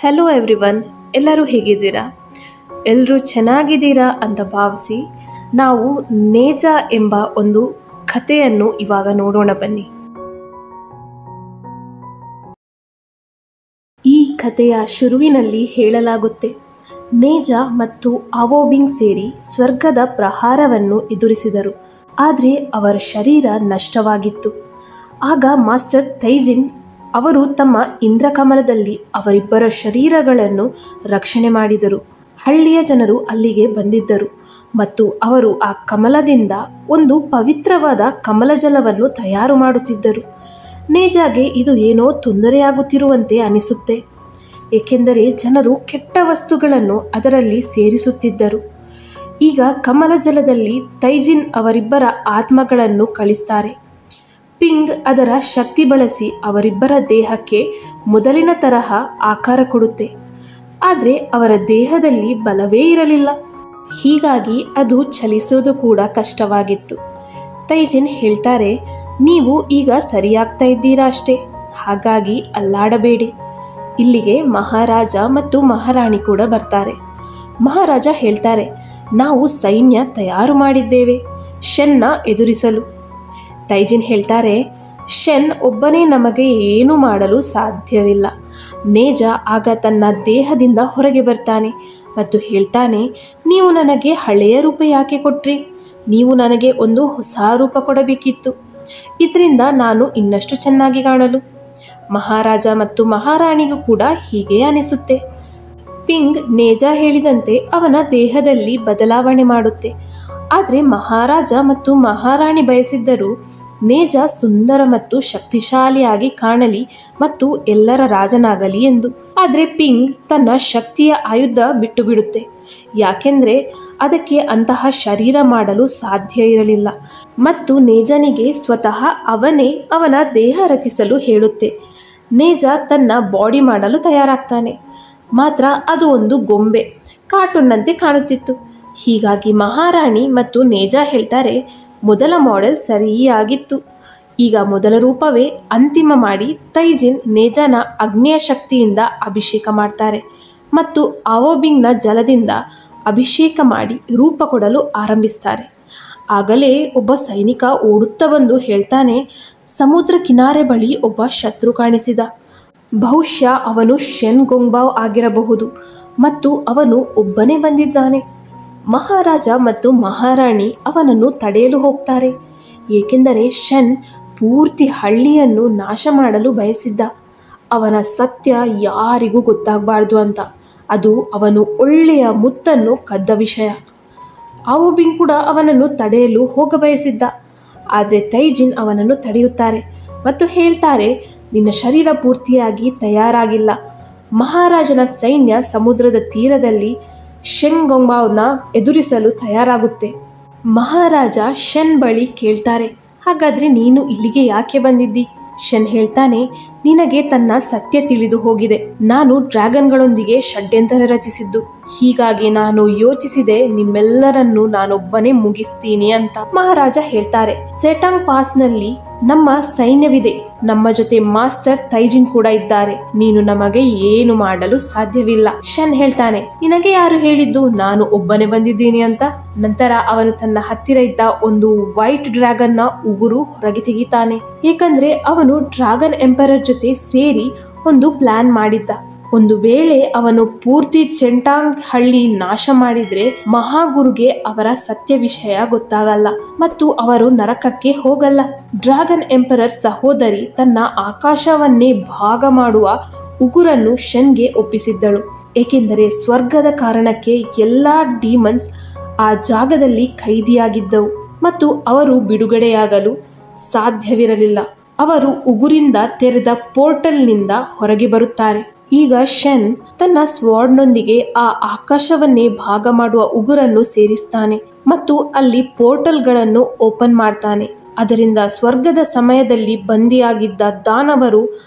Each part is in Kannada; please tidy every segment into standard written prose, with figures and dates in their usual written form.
ಹೆಲೋ ಎವ್ರಿವನ್, ಎಲ್ಲರೂ ಹೇಗಿದ್ದೀರಾ? ಎಲ್ಲರೂ ಚೆನ್ನಾಗಿದ್ದೀರಾ ಅಂತ ಭಾವಿಸಿ ನಾವು ನೇಜ ಎಂಬ ಒಂದು ಕಥೆಯನ್ನು ಇವಾಗ ನೋಡೋಣ ಬನ್ನಿ. ಈ ಕಥೆಯ ಶುರುವಿನಲ್ಲಿ ಹೇಳಲಾಗುತ್ತೆ, ನೇಜ ಮತ್ತು ಅವೋಬಿಂಗ್ ಸೇರಿ ಸ್ವರ್ಗದ ಪ್ರಹಾರವನ್ನು ಎದುರಿಸಿದರು. ಆದರೆ ಅವರ ಶರೀರ ನಷ್ಟವಾಗಿತ್ತು. ಆಗ ಮಾಸ್ಟರ್ ತೈಜಿನ್ ಅವರು ತಮ್ಮ ಇಂದ್ರಕಮಲದಲ್ಲಿ ಅವರಿಬ್ಬರ ಶರೀರಗಳನ್ನು ರಕ್ಷಣೆ ಮಾಡಿದರು. ಹಳ್ಳಿಯ ಜನರು ಅಲ್ಲಿಗೆ ಬಂದಿದ್ದರು ಮತ್ತು ಅವರು ಆ ಕಮಲದಿಂದ ಒಂದು ಪವಿತ್ರವಾದ ಕಮಲಜಲವನ್ನು ತಯಾರು ಮಾಡುತ್ತಿದ್ದರು. ನೇಜಾಗೆ ಇದು ಏನೋ ತೊಂದರೆಯಾಗುತ್ತಿರುವಂತೆ ಅನಿಸುತ್ತೆ, ಏಕೆಂದರೆ ಜನರು ಕೆಟ್ಟ ವಸ್ತುಗಳನ್ನು ಅದರಲ್ಲಿ ಸೇರಿಸುತ್ತಿದ್ದರು. ಈಗ ಕಮಲಜಲದಲ್ಲಿ ತೈಜಿನ್ ಅವರಿಬ್ಬರ ಆತ್ಮಗಳನ್ನು ಕಳಿಸ್ತಾರೆ. ಪಿಂಗ್ ಅದರ ಶಕ್ತಿ ಬಳಸಿ ಅವರಿಬ್ಬರ ದೇಹಕ್ಕೆ ಮೊದಲಿನ ತರಹ ಆಕಾರ ಕೊಡುತ್ತೆ. ಆದರೆ ಅವರ ದೇಹದಲ್ಲಿ ಬಲವೇ ಇರಲಿಲ್ಲ. ಹೀಗಾಗಿ ಅದು ಚಲಿಸೋದು ಕೂಡ ಕಷ್ಟವಾಗಿತ್ತು. ತೈಜಿನ್ ಹೇಳ್ತಾರೆ, ನೀವು ಈಗ ಸರಿಯಾಗ್ತಾ ಇದ್ದೀರಾ ಅಷ್ಟೇ, ಹಾಗಾಗಿ ಅಲ್ಲಾಡಬೇಡಿ. ಇಲ್ಲಿಗೆ ಮಹಾರಾಜ ಮತ್ತು ಮಹಾರಾಣಿ ಕೂಡ ಬರ್ತಾರೆ. ಮಹಾರಾಜ ಹೇಳ್ತಾರೆ, ನಾವು ಸೈನ್ಯ ತಯಾರು ಮಾಡಿದ್ದೇವೆ ಶೆನ್ನ ಎದುರಿಸಲು. ತೈಜಿನ್ ಹೇಳ್ತಾರೆ, ಶೆನ್ ಒಬ್ಬನೇ ನಮಗೆ ಏನು ಮಾಡಲು ಸಾಧ್ಯವಿಲ್ಲ. ನೇಜ ಆಗ ತನ್ನ ದೇಹದಿಂದ ಹೊರಗೆ ಬರ್ತಾನೆ ಮತ್ತು ಹೇಳ್ತಾನೆ, ನೀವು ನನಗೆ ಹಳೆಯ ರೂಪ ಯಾಕೆ ಕೊಟ್ರಿ? ನೀವು ನನಗೆ ಒಂದು ಹೊಸ ರೂಪ ಕೊಡಬೇಕಿತ್ತು, ಇದರಿಂದ ನಾನು ಇನ್ನಷ್ಟು ಚೆನ್ನಾಗಿ ಕಾಣಲು. ಮಹಾರಾಜ ಮತ್ತು ಮಹಾರಾಣಿಗೂ ಕೂಡ ಹೀಗೆ ಅನಿಸುತ್ತೆ. ಪಿಂಗ್ ನೇಜ ಹೇಳಿದಂತೆ ಅವನ ದೇಹದಲ್ಲಿ ಬದಲಾವಣೆ ಮಾಡುತ್ತೆ. ಆದರೆ ಮಹಾರಾಜ ಮತ್ತು ಮಹಾರಾಣಿ ಬಯಸಿದ್ದರು ನೇಜ ಸುಂದರ ಮತ್ತು ಶಕ್ತಿಶಾಲಿಯಾಗಿ ಕಾಣಲಿ ಮತ್ತು ಎಲ್ಲರ ರಾಜನಾಗಲಿ ಎಂದು. ಆದರೆ ಪಿಂಗ್ ತನ್ನ ಶಕ್ತಿಯ ಆಯುಧ ಬಿಟ್ಟು ಬಿಡುತ್ತೆ, ಯಾಕೆಂದರೆ ಅದಕ್ಕೆ ಅಂತಹ ಶರೀರ ಮಾಡಲು ಸಾಧ್ಯ ಇರಲಿಲ್ಲ. ಮತ್ತು ನೇಜನಿಗೆ ಸ್ವತಃ ಅವನೇ ಅವನ ದೇಹ ರಚಿಸಲು ಹೇಳುತ್ತೆ. ನೇಜ ತನ್ನ ಬಾಡಿ ಮಾಡಲು ತಯಾರಾಗ್ತಾನೆ, ಮಾತ್ರ ಅದು ಒಂದು ಗೊಂಬೆ, ಕಾರ್ಟೂನ್ನಂತೆ ಕಾಣುತ್ತಿತ್ತು. ಹೀಗಾಗಿ ಮಹಾರಾಣಿ ಮತ್ತು ನೇಜ ಹೇಳ್ತಾರೆ, ಮೊದಲ ಮಾಡೆಲ್ ಸರಿಯಾಗಿತ್ತು, ಈಗ ಮೊದಲ ರೂಪವೇ ಅಂತಿಮ ಮಾಡಿ ತೈಜಿನ್ ನೇಜನ ಅಗ್ನಿಯ ಶಕ್ತಿಯಿಂದ ಅಭಿಷೇಕ ಮಾಡ್ತಾರೆ ಮತ್ತು ಅವೋಬಿಂಗ್ನ ಜಲದಿಂದ ಅಭಿಷೇಕ ಮಾಡಿ ರೂಪ ಕೊಡಲು ಆರಂಭಿಸ್ತಾರೆ. ಆಗಲೇ ಒಬ್ಬ ಸೈನಿಕ ಓಡುತ್ತಾ ಬಂದು ಹೇಳ್ತಾನೆ, ಸಮುದ್ರ ಕಿನಾರೆ ಬಳಿ ಒಬ್ಬ ಶತ್ರು ಕಾಣಿಸಿದ. ಬಹುಶಃ ಅವನು ಶೆನ್ ಗೊಂಗ್ಬಾವ್ ಆಗಿರಬಹುದು ಮತ್ತು ಅವನು ಒಬ್ಬನೇ ಬಂದಿದ್ದಾನೆ. ಮಹಾರಾಜ ಮತ್ತು ಮಹಾರಾಣಿ ಅವನನ್ನು ತಡೆಯಲು ಹೋಗ್ತಾರೆ, ಏಕೆಂದರೆ ಶೆನ್ ಪೂರ್ತಿ ಹಳ್ಳಿಯನ್ನು ನಾಶ ಮಾಡಲು ಬಯಸಿದ್ದ. ಅವನ ಸತ್ಯ ಯಾರಿಗೂ ಗೊತ್ತಾಗಬಾರ್ದು ಅಂತ. ಅದು ಅವನು ಒಳ್ಳೆಯ ಮುತ್ತನ್ನು ಕದ್ದ ವಿಷಯ. ಅವೋಬಿಂಗ್ ಕೂಡ ಅವನನ್ನು ತಡೆಯಲು ಹೋಗ ಬಯಸಿದ್ದ. ಆದರೆ ತೈಜಿನ್ ಅವನನ್ನು ತಡೆಯುತ್ತಾರೆ ಮತ್ತು ಹೇಳ್ತಾರೆ, ನಿನ್ನ ಶರೀರ ಪೂರ್ತಿಯಾಗಿ ತಯಾರಾಗಿಲ್ಲ. ಮಹಾರಾಜನ ಸೈನ್ಯ ಸಮುದ್ರದ ತೀರದಲ್ಲಿ ಶೆನ್ ಗೊಂಗ್ಬಾವ್ನ ಎದುರಿಸಲು ತಯಾರಾಗುತ್ತೆ. ಮಹಾರಾಜ ಶೆನ್ ಬಳಿ ಕೇಳ್ತಾರೆ, ಹಾಗಾದರೆ ನೀನು ಇಲ್ಲಿಗೆ ಯಾಕೆ ಬಂದಿದ್ದಿ? ಶೆನ್ ಹೇಳ್ತಾನೆ, ನಿನಗೆ ತನ್ನ ಸತ್ಯ ತಿಳಿದು ಹೋಗಿದೆ. ನಾನು ಡ್ರ್ಯಾಗನ್ಗಳೊಂದಿಗೆ ಷಡ್ಯಂತರ ರಚಿಸಿದ್ದು, ಹೀಗಾಗಿ ನಾನು ಯೋಚಿಸಿದೆ ನಿಮ್ಮೆಲ್ಲರನ್ನು ನಾನೊಬ್ಬನೇ ಮುಗಿಸ್ತೀನಿ ಅಂತ. ಮಹಾರಾಜ ಹೇಳ್ತಾರೆ, ಸೆಟಾಂಗ್ ಪಾಸ್ನಲ್ಲಿ ನಮ್ಮ ಸೈನ್ಯವಿದೆ, ನಮ್ಮ ಜೊತೆ ಮಾಸ್ಟರ್ ತೈಜಿನ್ ಕೂಡ ಇದ್ದಾರೆ, ನೀನು ನಮಗೆ ಏನು ಮಾಡಲು ಸಾಧ್ಯವಿಲ್ಲ. ಶೆನ್ ಹೇಳ್ತಾನೆ, ನಿನಗೆ ಯಾರು ಹೇಳಿದ್ದು ನಾನು ಒಬ್ಬನೇ ಬಂದಿದ್ದೀನಿ ಅಂತ? ನಂತರ ಅವನು ತನ್ನ ಹತ್ತಿರ ಇದ್ದ ಒಂದು ವೈಟ್ ಡ್ರ್ಯಾಗನ್ನ ಉಗುರು ಹೊರಗೆ ತೆಗಿತಾನೆ, ಏಕೆಂದ್ರೆ ಅವನು ಡ್ರ್ಯಾಗನ್ ಎಂಪರರ್ ಜೊತೆ ಸೇರಿ ಒಂದು ಪ್ಲಾನ್ ಮಾಡಿದ್ದ. ಒಂದು ವೇಳೆ ಅವನು ಪೂರ್ತಿ ಚೆಂಟಾಂಗ್ ಹಳ್ಳಿ ನಾಶ ಮಾಡಿದ್ರೆ ಮಹಾಗುರುಗೆ ಅವರ ಸತ್ಯ ವಿಷಯ ಗೊತ್ತಾಗಲ್ಲ ಮತ್ತು ಅವರು ನರಕಕ್ಕೆ ಹೋಗಲ್ಲ. ಡ್ರ್ಯಾಗನ್ ಎಂಪರರ್ ಸಹೋದರಿ ತನ್ನ ಆಕಾಶವನ್ನೇ ಭಾಗ ಮಾಡುವ ಉಗುರನ್ನು ಶೆನ್ಗೆ ಒಪ್ಪಿಸಿದ್ದಳು, ಏಕೆಂದರೆ ಸ್ವರ್ಗದ ಕಾರಣಕ್ಕೆ ಎಲ್ಲಾ ಡೀಮನ್ಸ್ ಆ ಜಾಗದಲ್ಲಿ ಖೈದಿಯಾಗಿದ್ದವು ಮತ್ತು ಅವರು ಬಿಡುಗಡೆಯಾಗಲು ಸಾಧ್ಯವಿರಲಿಲ್ಲ. ಅವರು ಉಗುರಿಂದ ತೆರೆದ ಪೋರ್ಟಲ್ನಿಂದ ಹೊರಗೆ ಬರುತ್ತಾರೆ. ಈಗ ಶೆನ್ ತನ್ನ ಸ್ವಾರ್ಡ್ನೊಂದಿಗೆ ಆ ಆಕಾಶವನ್ನೇ ಭಾಗ ಮಾಡುವ ಉಗುರನ್ನು ಸೇರಿಸ್ತಾನೆ ಮತ್ತು ಅಲ್ಲಿ ಪೋರ್ಟಲ್ಗಳನ್ನು ಓಪನ್ ಮಾಡ್ತಾನೆ. ಅದರಿಂದ ಸ್ವರ್ಗದ ಸಮಯದಲ್ಲಿ ಬಂದಿಯಾಗಿದ್ದ ದಾನವರು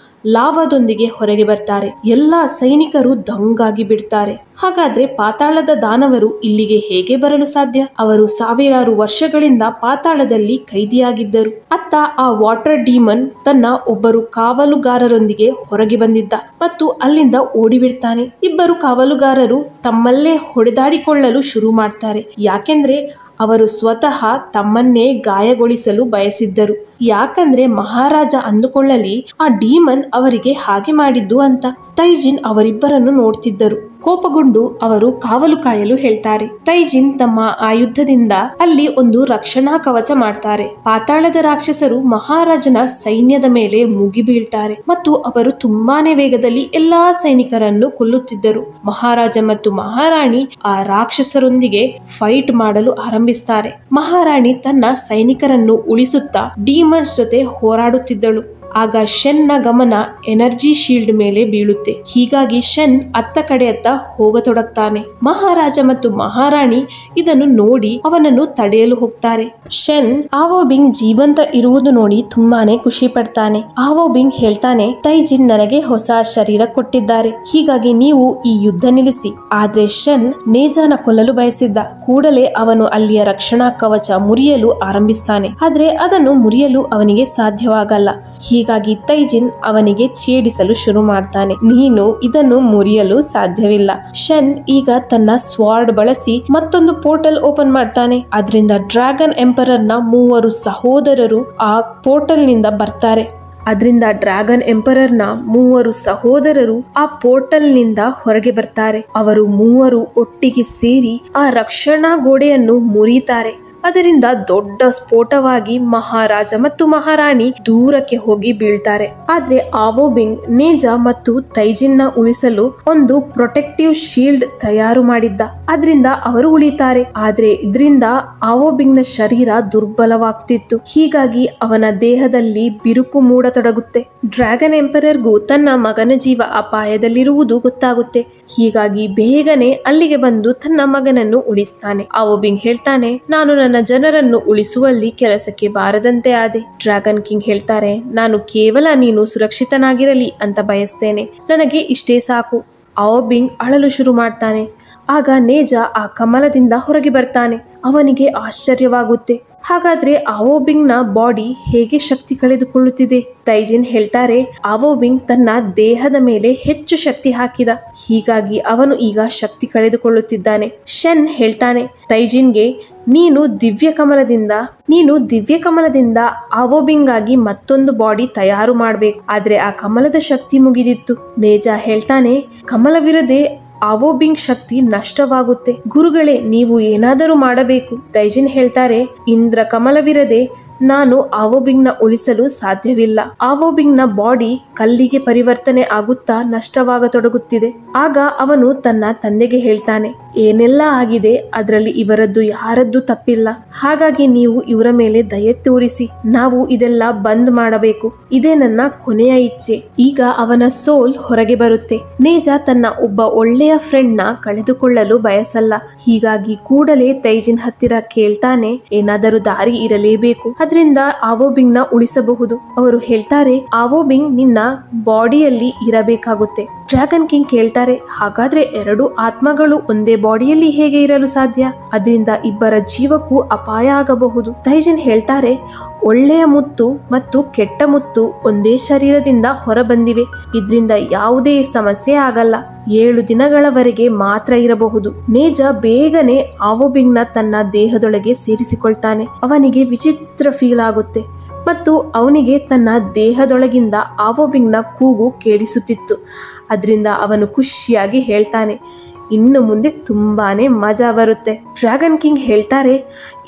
ಲಾವಾದೊಂದಿಗೆ ಹೊರಗೆ ಬರ್ತಾರೆ. ಎಲ್ಲಾ ಸೈನಿಕರು ದಂಗಾಗಿ ಬಿಡ್ತಾರೆ. ಹಾಗಾದ್ರೆ ಪಾತಾಳದ ದಾನವರು ಇಲ್ಲಿಗೆ ಹೇಗೆ ಬರಲು ಸಾಧ್ಯ? ಅವರು ಸಾವಿರಾರು ವರ್ಷಗಳಿಂದ ಪಾತಾಳದಲ್ಲಿ ಕೈದಿಯಾಗಿದ್ದರು. ಅತ್ತ ಆ ವಾಟರ್ ಡೀಮನ್ ತನ್ನ ಒಬ್ಬರು ಕಾವಲುಗಾರರೊಂದಿಗೆ ಹೊರಗೆ ಬಂದಿದ್ದ ಮತ್ತು ಅಲ್ಲಿಂದ ಓಡಿಬಿಡ್ತಾನೆ. ಇಬ್ಬರು ಕಾವಲುಗಾರರು ತಮ್ಮಲ್ಲೇ ಹೊಡೆದಾಡಿಕೊಳ್ಳಲು ಶುರು ಮಾಡ್ತಾರೆ. ಯಾಕೆಂದ್ರೆ ಅವರು ಸ್ವತಃ ತಮ್ಮನ್ನೇ ಗಾಯಗೊಳಿಸಲು ಬಯಸಿದ್ದರು. ಯಾಕಂದ್ರೆ ಮಹಾರಾಜ ಅಂದುಕೊಳ್ಳಲಿ ಆ ಡೀಮನ್ ಅವರಿಗೆ ಹಾಗೆ ಮಾಡಿದ್ದು ಅಂತ. ತೈಜಿನ್ ಅವರಿಬ್ಬರನ್ನು ನೋಡ್ತಿದ್ದರು. ಕೋಪಗೊಂಡು ಅವರು ಕಾವಲು ಕಾಯಲು ಹೇಳ್ತಾರೆ. ತೈಜಿನ್ ತಮ್ಮ ಆಯುಧದಿಂದ ಅಲ್ಲಿ ಒಂದು ರಕ್ಷಣಾ ಕವಚ ಮಾಡ್ತಾರೆ. ಪಾತಾಳದ ರಾಕ್ಷಸರು ಮಹಾರಾಜನ ಸೈನ್ಯದ ಮೇಲೆ ಮುಗಿಬೀಳ್ತಾರೆ ಮತ್ತು ಅವರು ತುಂಬಾನೇ ವೇಗದಲ್ಲಿ ಎಲ್ಲಾ ಸೈನಿಕರನ್ನು ಕೊಲ್ಲುತ್ತಿದ್ದರು. ಮಹಾರಾಜ ಮತ್ತು ಮಹಾರಾಣಿ ಆ ರಾಕ್ಷಸರೊಂದಿಗೆ ಫೈಟ್ ಮಾಡಲು ಆರಂಭಿಸ್ತಾರೆ. ಮಹಾರಾಣಿ ತನ್ನ ಸೈನಿಕರನ್ನು ಉಳಿಸುತ್ತಾ ಡೀಮನ್ಸ್ ಜೊತೆ ಹೋರಾಡುತ್ತಿದ್ದಳು. ಆಗ ಶೆನ್ನ ಗಮನ ಎನರ್ಜಿ ಶೀಲ್ಡ್ ಮೇಲೆ ಬೀಳುತ್ತೆ. ಹೀಗಾಗಿ ಶೆನ್ ಅತ್ತ ಕಡೆಯತ್ತ ಹೋಗತೊಡಗ್ತಾನೆ. ಮಹಾರಾಜ ಮತ್ತು ಮಹಾರಾಣಿ ಇದನ್ನು ನೋಡಿ ಅವನನ್ನು ತಡೆಯಲು ಹೋಗ್ತಾರೆ. ಶೆನ್ ಆವೋಬಿಂಗ್ ಜೀವಂತ ಇರುವುದು ನೋಡಿ ತುಂಬಾನೇ ಖುಷಿ ಪಡ್ತಾನೆ. ಆವೋಬಿಂಗ್ ಹೇಳ್ತಾನೆ, ತೈಜಿನ್ ನನಗೆ ಹೊಸ ಶರೀರ ಕೊಟ್ಟಿದ್ದಾರೆ, ಹೀಗಾಗಿ ನೀವು ಈ ಯುದ್ಧ ನಿಲ್ಲಿಸಿ. ಆದ್ರೆ ಶೆನ್ ನೇಜಾನ ಕೊಲ್ಲಲು ಬಯಸಿದ್ದ. ಕೂಡಲೇ ಅವನು ಅಲ್ಲಿಯ ರಕ್ಷಣಾ ಕವಚ ಮುರಿಯಲು ಆರಂಭಿಸ್ತಾನೆ. ಆದ್ರೆ ಅದನ್ನು ಮುರಿಯಲು ಅವನಿಗೆ ಸಾಧ್ಯವಾಗಲ್ಲ. ಹೀಗಾಗಿ ತೈಜಿನ್ ಅವನಿಗೆ ಛೇಡಿಸಲು ಶುರು ಮಾಡ್ತಾನೆ. ನೀನು ಇದನ್ನು ಮುರಿಯಲು ಸಾಧ್ಯವಿಲ್ಲ. ಶೆನ್ ಈಗ ತನ್ನ ಸ್ವಾರ್ಡ್ ಬಳಸಿ ಮತ್ತೊಂದು ಪೋರ್ಟಲ್ ಓಪನ್ ಮಾಡ್ತಾನೆ. ಅದರಿಂದ ಡ್ರ್ಯಾಗನ್ ಎಂಪರರ್ ನ 3 ಸಹೋದರರು ಆ ಪೋರ್ಟಲ್ ನಿಂದ ಬರ್ತಾರೆ. ಅದರಿಂದ ಡ್ರ್ಯಾಗನ್ ಎಂಪರರ್ ನ 3 ಸಹೋದರರು ಆ ಪೋರ್ಟಲ್ ನಿಂದ ಹೊರಗೆ ಬರ್ತಾರೆ. ಅವರು 3 ಒಟ್ಟಿಗೆ ಸೇರಿ ಆ ರಕ್ಷಣಾ ಗೋಡೆಯನ್ನು ಮುರಿತಾರೆ. ಅದರಿಂದ ದೊಡ್ಡ ಸ್ಫೋಟವಾಗಿ ಮಹಾರಾಜ ಮತ್ತು ಮಹಾರಾಣಿ ದೂರಕ್ಕೆ ಹೋಗಿ ಬೀಳ್ತಾರೆ. ಆದ್ರೆ ಆವೋಬಿಂಗ್ ನೇಜಾ ಮತ್ತು ತೈಜಿನ್ನ ಉಳಿಸಲು ಒಂದು ಪ್ರೊಟೆಕ್ಟಿವ್ ಶೀಲ್ಡ್ ತಯಾರು ಮಾಡಿದ್ದ. ಅದರಿಂದ ಅವರು ಉಳಿತಾರೆ. ಆದ್ರೆ ಇದರಿಂದ ಆವೋಬಿಂಗ್ ನ ಶರೀರ ದುರ್ಬಲವಾಗ್ತಿತ್ತು. ಹೀಗಾಗಿ ಅವನ ದೇಹದಲ್ಲಿ ಬಿರುಕು ಮೂಡತೊಡಗುತ್ತೆ. ಡ್ರ್ಯಾಗನ್ ಎಂಪರರ್ಗೂ ತನ್ನ ಮಗನ ಜೀವ ಅಪಾಯದಲ್ಲಿರುವುದು ಗೊತ್ತಾಗುತ್ತೆ. ಹೀಗಾಗಿ ಬೇಗನೆ ಅಲ್ಲಿಗೆ ಬಂದು ತನ್ನ ಮಗನನ್ನು ಉಳಿಸ್ತಾನೆ. ಆವೋಬಿಂಗ್ ಹೇಳ್ತಾನೆ, ನಾನು ನನ್ನ ಜನರನ್ನು ಉಳಿಸುವಲ್ಲಿ ಕೆಲಸಕ್ಕೆ ಬಾರದಂತೆ ಆದೆ. ಡ್ರ್ಯಾಗನ್ ಕಿಂಗ್ ಹೇಳ್ತಾರೆ, ನಾನು ಕೇವಲ ನೀನು ಸುರಕ್ಷಿತನಾಗಿರಲಿ ಅಂತ ಬಯಸ್ತೇನೆ, ನನಗೆ ಇಷ್ಟೇ ಸಾಕು. ಆವೋಬಿಂಗ್ ಅಳಲು ಶುರು ಮಾಡ್ತಾನೆ. ಆಗ ನೇಜಾ ಆ ಕಮಲದಿಂದ ಹೊರಗೆ ಬರ್ತಾನೆ. ಅವನಿಗೆ ಆಶ್ಚರ್ಯವಾಗುತ್ತೆ. ಹಾಗಾದ್ರೆ ಆವೋಬಿಂಗ್ ನ ಬಾಡಿ ಹೇಗೆ ಶಕ್ತಿ ಕಳೆದುಕೊಳ್ಳುತ್ತಿದೆ? ತೈಜಿನ್ ಹೇಳ್ತಾರೆ, ಆವೋಬಿಂಗ್ ತನ್ನ ದೇಹದ ಮೇಲೆ ಹೆಚ್ಚು ಶಕ್ತಿ ಹಾಕಿದ, ಹೀಗಾಗಿ ಅವನು ಈಗ ಶಕ್ತಿ ಕಳೆದುಕೊಳ್ಳುತ್ತಿದ್ದಾನೆ. ಶೆನ್ ಹೇಳ್ತಾನೆ ತೈಜಿನ್ಗೆ, ನೀನು ದಿವ್ಯ ಕಮಲದಿಂದ ಆವೋಬಿಂಗ್ ಆಗಿ ಮತ್ತೊಂದು ಬಾಡಿ ತಯಾರು ಮಾಡಬೇಕು. ಆದ್ರೆ ಆ ಕಮಲದ ಶಕ್ತಿ ಮುಗಿದಿತ್ತು. ನೇಜಾ ಹೇಳ್ತಾನೆ, ಕಮಲವಿರದೆ ಆವೋಬಿಂಗ್ ಶಕ್ತಿ ನಷ್ಟವಾಗುತ್ತೆ. ಗುರುಗಳೇ, ನೀವು ಏನಾದರೂ ಮಾಡಬೇಕು. ತೈಜಿನ್ ಹೇಳ್ತಾರೆ, ಇಂದ್ರ ಕಮಲವಿರದೆ ನಾನು ಆವೋಬಿಂಗ್ ನ ಉಳಿಸಲು ಸಾಧ್ಯವಿಲ್ಲ. ಆವೋಬಿಂಗ್ ನ ಬಾಡಿ ಕಲ್ಲಿಗೆ ಪರಿವರ್ತನೆ ಆಗುತ್ತಾ ನಷ್ಟವಾಗತೊಡಗುತ್ತಿದೆ. ಆಗ ಅವನು ತನ್ನ ತಂದೆಗೆ ಹೇಳ್ತಾನೆ, ಏನೆಲ್ಲ ಆಗಿದೆ ಅದರಲ್ಲಿ ಇವರದ್ದು ಯಾರದ್ದು ತಪ್ಪಿಲ್ಲ. ಹಾಗಾಗಿ ನೀವು ಇವರ ಮೇಲೆ ದಯೆ ತೋರಿಸಿ. ನಾವು ಇದೆಲ್ಲ ಬಂದ್ ಮಾಡಬೇಕು. ಇದೇ ನನ್ನ ಕೊನೆಯ ಇಚ್ಛೆ. ಈಗ ಅವನ ಸೋಲ್ ಹೊರಗೆ ಬರುತ್ತೆ. ನೇಜಾ ತನ್ನ ಒಬ್ಬ ಒಳ್ಳೆಯ ಫ್ರೆಂಡ್ ನ ಕಳೆದುಕೊಳ್ಳಲು ಬಯಸಲ್ಲ. ಹೀಗಾಗಿ ಕೂಡಲೇ ತೈಜಿನ್ ಹತ್ತಿರ ಕೇಳ್ತಾನೆ, ಏನಾದರೂ ದಾರಿ ಇರಲೇಬೇಕು, ಅದರಿಂದ ಆವೋಬಿಂಗ್ ನ ಉಳಿಸಬಹುದು. ಅವರು ಹೇಳ್ತಾರೆ, ಆವೋಬಿಂಗ್ ನಿನ್ನ ಬಾಡಿಯಲ್ಲಿ ಇರಬೇಕಾಗುತ್ತೆ. ಡ್ರ್ಯಾಗನ್ ಕಿಂಗ್ ಕೇಳ್ತಾರೆ, ಹಾಗಾದ್ರೆ 2 ಆತ್ಮಗಳು ಒಂದೇ ಬಾಡಿಯಲ್ಲಿ ಹೇಗೆ ಇರಲು ಸಾಧ್ಯ? ಅದರಿಂದ ಇಬ್ಬರ ಜೀವಕ್ಕೂ ಅಪಾಯ ಆಗಬಹುದು. ತೈಜಿನ್ ಹೇಳ್ತಾರೆ, ಒಳ್ಳೆಯ ಮುತ್ತು ಮತ್ತು ಕೆಟ್ಟ ಮುತ್ತು ಒಂದೇ ಶರೀರದಿಂದ ಹೊರಬಂದಿವೆ. ಇದರಿಂದ ಯಾವುದೇ ಸಮಸ್ಯೆ ಆಗಲ್ಲ. 7 ದಿನಗಳವರೆಗೆ ಮಾತ್ರ ಇರಬಹುದು. ನೇಜಾ ಬೇಗನೆ ಆವೋಬಿಂಗ್ ನ ತನ್ನ ದೇಹದೊಳಗೆ ಸೇರಿಸಿಕೊಳ್ತಾನೆ. ಅವನಿಗೆ ವಿಚಿತ್ರ ಫೀಲ್ ಆಗುತ್ತೆ ಮತ್ತು ಅವನಿಗೆ ತನ್ನ ದೇಹದೊಳಗಿಂದ ಆವೋಬಿಂಗ್ ನ ಕೂಗು ಕೇಳಿಸುತ್ತಿತ್ತು. ಅದರಿಂದ ಅವನು ಖುಷಿಯಾಗಿ ಹೇಳ್ತಾನೆ, ಇನ್ನು ಮುಂದೆ ತುಂಬಾನೇ ಮಜಾ ಬರುತ್ತೆ. ಡ್ರ್ಯಾಗನ್ ಕಿಂಗ್ ಹೇಳ್ತಾರೆ,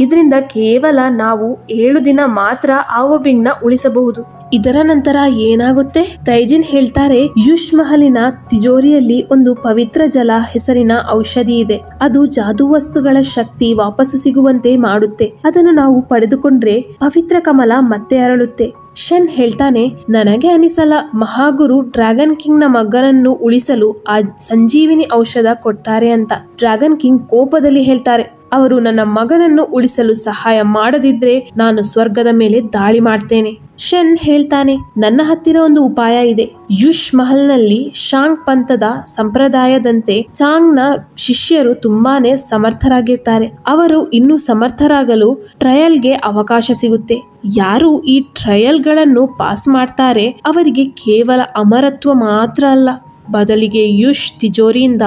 ಇದರಿಂದ ಕೇವಲ ನಾವು 7 ದಿನ ಮಾತ್ರ ಆವೋಬಿಂಗ್ ನ ಉಳಿಸಬಹುದು. ಇದರ ನಂತರ ಏನಾಗುತ್ತೆ? ತೈಜಿನ್ ಹೇಳ್ತಾರೆ, ಯುಷ್ ಮಹಲಿನ ತಿಜೋರಿಯಲ್ಲಿ ಒಂದು ಪವಿತ್ರ ಜಲ ಹೆಸರಿನ ಔಷಧಿ ಇದೆ. ಅದು ಜಾದೂ ವಸ್ತುಗಳ ಶಕ್ತಿ ವಾಪಸ್ಸು ಸಿಗುವಂತೆ ಮಾಡುತ್ತೆ. ಅದನ್ನು ನಾವು ಪಡೆದುಕೊಂಡ್ರೆ ಪವಿತ್ರ ಕಮಲ ಮತ್ತೆ ಅರಳುತ್ತೆ. ಶೆನ್ ಹೇಳ್ತಾನೆ, ನನಗೆ ಅನಿಸಲ್ಲ ಮಹಾಗುರು ಡ್ರ್ಯಾಗನ್ ಕಿಂಗ್ ನ ಮಗನನ್ನು ಉಳಿಸಲು ಆ ಸಂಜೀವಿನಿ ಔಷಧ ಕೊಡ್ತಾರೆ ಅಂತ. ಡ್ರ್ಯಾಗನ್ ಕಿಂಗ್ ಕೋಪದಲ್ಲಿ ಹೇಳ್ತಾರೆ, ಅವರು ನನ್ನ ಮಗನನ್ನು ಉಳಿಸಲು ಸಹಾಯ ಮಾಡದಿದ್ರೆ ನಾನು ಸ್ವರ್ಗದ ಮೇಲೆ ದಾಳಿ ಮಾಡ್ತೇನೆ. ಶೆನ್ ಹೇಳ್ತಾನೆ, ನನ್ನ ಹತ್ತಿರ ಒಂದು ಉಪಾಯ ಇದೆ. ಯುಷ್ ಮಹಲ್ನಲ್ಲಿ ಶಾಂಗ್ ಪಂಥದ ಸಂಪ್ರದಾಯದಂತೆ ಚಾಂಗ್ನ ಶಿಷ್ಯರು ತುಂಬಾನೇ ಸಮರ್ಥರಾಗಿರ್ತಾರೆ. ಅವರು ಇನ್ನೂ ಸಮರ್ಥರಾಗಲು ಟ್ರಯಲ್ಗೆ ಅವಕಾಶ ಸಿಗುತ್ತೆ. ಯಾರು ಈ ಟ್ರಯಲ್ಗಳನ್ನು ಪಾಸ್ ಮಾಡ್ತಾರೆ ಅವರಿಗೆ ಕೇವಲ ಅಮರತ್ವ ಮಾತ್ರ ಅಲ್ಲ, ಬದಲಿಗೆ ಯುಷ್ ತಿಜೋರಿಯಿಂದ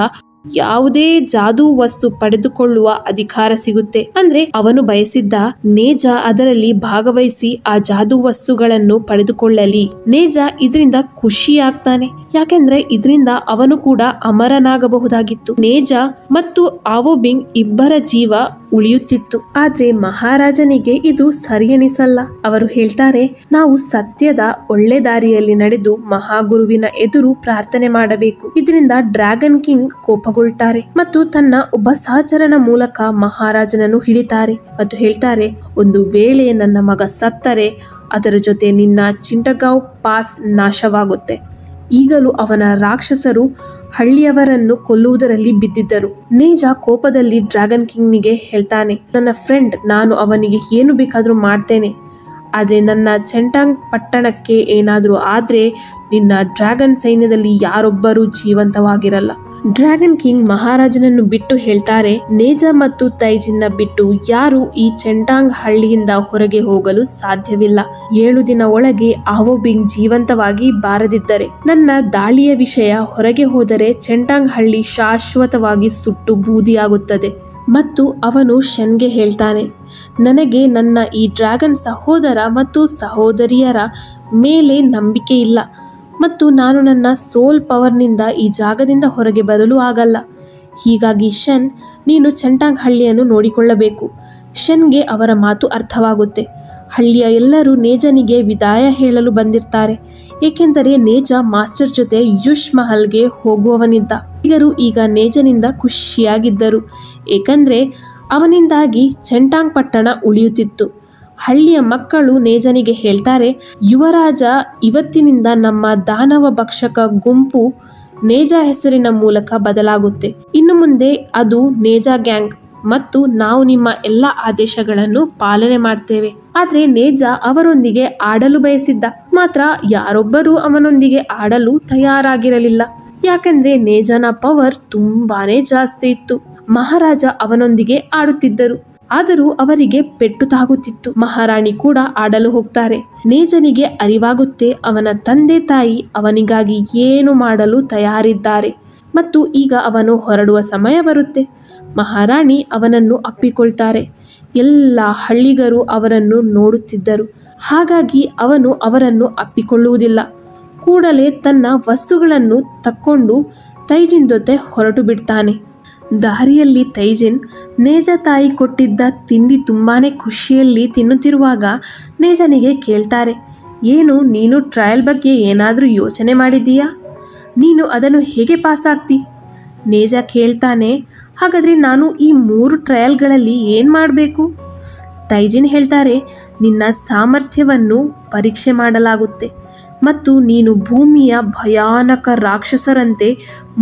ಯಾವುದೇ ಜಾದೂ ವಸ್ತು ಪಡೆದುಕೊಳ್ಳುವ ಅಧಿಕಾರ ಸಿಗುತ್ತೆ. ಅಂದ್ರೆ ಅವನು ಬಯಸಿದ್ದ ನೇಜ ಅದರಲ್ಲಿ ಭಾಗವಹಿಸಿ ಆ ಜಾದೂ ವಸ್ತುಗಳನ್ನು ಪಡೆದುಕೊಳ್ಳಲಿ. ನೇಜ ಇದರಿಂದ ಖುಷಿಯಾಗ್ತಾನೆ, ಯಾಕೆಂದ್ರೆ ಇದರಿಂದ ಅವನು ಕೂಡ ಅಮರನಾಗಬಹುದಾಗಿತ್ತು. ನೇಜ ಮತ್ತು ಆವೋಬಿಂಗ್ ಇಬ್ಬರ ಜೀವ ಉಳಿಯುತ್ತಿತ್ತು. ಆದ್ರೆ ಮಹಾರಾಜನಿಗೆ ಇದು ಸರಿಯೆನಿಸಲ್ಲ. ಅವರು ಹೇಳ್ತಾರೆ, ನಾವು ಸತ್ಯದ ಒಳ್ಳೆ ದಾರಿಯಲ್ಲಿ ನಡೆದು ಮಹಾಗುರುವಿನ ಎದುರು ಪ್ರಾರ್ಥನೆ ಮಾಡಬೇಕು. ಇದರಿಂದ ಡ್ರ್ಯಾಗನ್ ಕಿಂಗ್ ಕೋಪಗೊಳ್ತಾರೆ ಮತ್ತು ತನ್ನ ಒಬ್ಬ ಸಹಚರನ ಮೂಲಕ ಮಹಾರಾಜನನ್ನು ಹಿಡಿತಾರೆ ಮತ್ತು ಹೇಳ್ತಾರೆ, ಒಂದು ವೇಳೆ ನನ್ನ ಮಗ ಸತ್ತರೆ ಅದರ ಜೊತೆ ನಿನ್ನ ಚಿಂಟಗಾಂವ್ ಪಾಸ್ ನಾಶವಾಗುತ್ತೆ. ಈಗಲೂ ಅವನ ರಾಕ್ಷಸರು ಹಳ್ಳಿಯವರನ್ನು ಕೊಲ್ಲುವುದರಲ್ಲಿ ಬಿದ್ದಿದ್ದರು. ನೇಜ ಕೋಪದಲ್ಲಿ ಡ್ರ್ಯಾಗನ್ ಕಿಂಗ್ನಿಗೆ ಹೇಳ್ತಾನೆ, ನನ್ನ ಫ್ರೆಂಡ್, ನಾನು ಅವನಿಗೆ ಏನು ಬೇಕಾದರೂ ಮಾಡ್ತೇನೆ, ಆದರೆ ನನ್ನ ಚೆಂಟಾಂಗ್ ಪಟ್ಟಣಕ್ಕೆ ಏನಾದರೂ ಆದ್ರೆ ನಿನ್ನ ಡ್ರ್ಯಾಗನ್ ಸೈನ್ಯದಲ್ಲಿ ಯಾರೊಬ್ಬರೂ ಜೀವಂತವಾಗಿರಲ್ಲ. ಡ್ರ್ಯಾಗನ್ ಕಿಂಗ್ ಮಹಾರಾಜನನ್ನು ಬಿಟ್ಟು ಹೇಳ್ತಾರೆ, ನೇಜ ಮತ್ತು ತೈಜಿನ್ನ ಬಿಟ್ಟು ಯಾರು ಈ ಚೆಂಟಾಂಗ್ ಹಳ್ಳಿಯಿಂದ ಹೊರಗೆ ಹೋಗಲು ಸಾಧ್ಯವಿಲ್ಲ. 7 ದಿನ ಒಳಗೆ ಆವೋಬಿಂಗ್ ಜೀವಂತವಾಗಿ ಬಾರದಿದ್ದರೆ ನನ್ನ ದಾಳಿಯ ವಿಷಯ ಹೊರಗೆ ಹೋದರೆ ಚೆಂಟಾಂಗ್ ಹಳ್ಳಿ ಶಾಶ್ವತವಾಗಿ ಸುಟ್ಟು ಬೂದಿಯಾಗುತ್ತದೆ. ಮತ್ತು ಅವನು ಶೆನ್ಗೆ ಹೇಳ್ತಾನೆ, ನನಗೆ ನನ್ನ ಈ ಡ್ರ್ಯಾಗನ್ ಸಹೋದರ ಮತ್ತು ಸಹೋದರಿಯರ ಮೇಲೆ ನಂಬಿಕೆ ಇಲ್ಲ ಮತ್ತು ನಾನು ನನ್ನ ಸೋಲ್ ಪವರ್ನಿಂದ ಈ ಜಾಗದಿಂದ ಹೊರಗೆ ಬರಲು ಆಗಲ್ಲ. ಹೀಗಾಗಿ ಶೆನ್, ನೀನು ಚೆಂಟಾಂಗ್ ಹಳ್ಳಿಯನ್ನು ನೋಡಿಕೊಳ್ಳಬೇಕು. ಶೆನ್ಗೆ ಅವರ ಮಾತು ಅರ್ಥವಾಗುತ್ತೆ. ಹಳ್ಳಿಯ ಎಲ್ಲರೂ ನೇಜನಿಗೆ ವಿದಾಯ ಹೇಳಲು ಬಂದಿರ್ತಾರೆ, ಏಕೆಂದರೆ ನೇಜ ಮಾಸ್ಟರ್ ಜೊತೆ ಯುಷ್ ಮಹಲ್ಗೆ ಹೋಗುವವನಿದ್ದ. ಈಗ ನೇಜನಿಂದ ಖುಷಿಯಾಗಿದ್ದರು, ಏಕೆಂದರೆ ಅವನಿಂದಾಗಿ ಚೆಂಟಾಂಗ್ ಪಟ್ಟಣ ಉಳಿಯುತ್ತಿತ್ತು. ಹಳ್ಳಿಯ ಮಕ್ಕಳು ನೇಜನಿಗೆ ಹೇಳ್ತಾರೆ, ಯುವರಾಜ, ಇವತ್ತಿನಿಂದ ನಮ್ಮ ದಾನವ ಭಕ್ಷಕ ಗುಂಪು ನೇಜ ಹೆಸರಿನ ಮೂಲಕ ಬದಲಾಗುತ್ತೆ. ಇನ್ನು ಮುಂದೆ ಅದು ನೇಜ ಗ್ಯಾಂಗ್ ಮತ್ತು ನಾವು ನಿಮ್ಮ ಎಲ್ಲ ಆದೇಶಗಳನ್ನು ಪಾಲನೆ ಮಾಡ್ತೇವೆ. ಆದ್ರೆ ನೇಜ ಅವರೊಂದಿಗೆ ಆಡಲು ಬಯಸಿದ್ದ, ಮಾತ್ರ ಯಾರೊಬ್ಬರೂ ಅವನೊಂದಿಗೆ ಆಡಲು ತಯಾರಾಗಿರಲಿಲ್ಲ. ಯಾಕೆಂದ್ರೆ ನೇಜನ ಪವರ್ ತುಂಬಾನೇ ಜಾಸ್ತಿ ಇತ್ತು. ಮಹಾರಾಜ ಅವನೊಂದಿಗೆ ಆಡುತ್ತಿದ್ದರು, ಆದರೂ ಅವರಿಗೆ ಪೆಟ್ಟು ತಾಗುತ್ತಿತ್ತು. ಮಹಾರಾಣಿ ಕೂಡ ಆಡಲು ಹೋಗ್ತಾರೆ. ನೇಜನಿಗೆ ಅರಿವಾಗುತ್ತೆ, ಅವನ ತಂದೆ ತಾಯಿ ಅವನಿಗಾಗಿ ಏನು ಮಾಡಲು ತಯಾರಿದ್ದಾರೆ ಮತ್ತು ಈಗ ಅವನು ಹೊರಡುವ ಸಮಯ ಬರುತ್ತೆ. ಮಹಾರಾಣಿ ಅವನನ್ನು ಅಪ್ಪಿಕೊಳ್ತಾರೆ. ಎಲ್ಲ ಹಳ್ಳಿಗರು ಅವರನ್ನು ನೋಡುತ್ತಿದ್ದರು, ಹಾಗಾಗಿ ಅವನು ಅವರನ್ನು ಅಪ್ಪಿಕೊಳ್ಳುವುದಿಲ್ಲ. ಕೂಡಲೇ ತನ್ನ ವಸ್ತುಗಳನ್ನು ತಕ್ಕೊಂಡು ತೈಜಿನ್ ಜೊತೆ ಹೊರಟು ಬಿಡ್ತಾನೆ. ದಾರಿಯಲ್ಲಿ ತೈಜಿನ್ ನೇಜ ತಾಯಿ ಕೊಟ್ಟಿದ್ದ ತಿಂಡಿ ತುಂಬಾನೇ ಖುಷಿಯಲ್ಲಿ ತಿನ್ನುತ್ತಿರುವಾಗ ನೇಜನಿಗೆ ಕೇಳ್ತಾರೆ, ಏನು ನೀನು ಟ್ರಯಲ್ ಬಗ್ಗೆ ಏನಾದರೂ ಯೋಚನೆ ಮಾಡಿದ್ದೀಯಾ? ನೀನು ಅದನ್ನು ಹೇಗೆ ಪಾಸ್ ಆಗ್ತಿ? ನೇಜ ಕೇಳ್ತಾನೆ, ಹಾಗಾದರೆ ನಾನು ಈ 3 ಟ್ರಯಲ್ಗಳಲ್ಲಿ ಏನು ಮಾಡಬೇಕು? ತೈಜಿನ್ ಹೇಳ್ತಾರೆ, ನಿನ್ನ ಸಾಮರ್ಥ್ಯವನ್ನು ಪರೀಕ್ಷೆ ಮಾಡಲಾಗುತ್ತೆ ಮತ್ತು ನೀನು ಭೂಮಿಯ ಭಯಾನಕ ರಾಕ್ಷಸರಂತೆ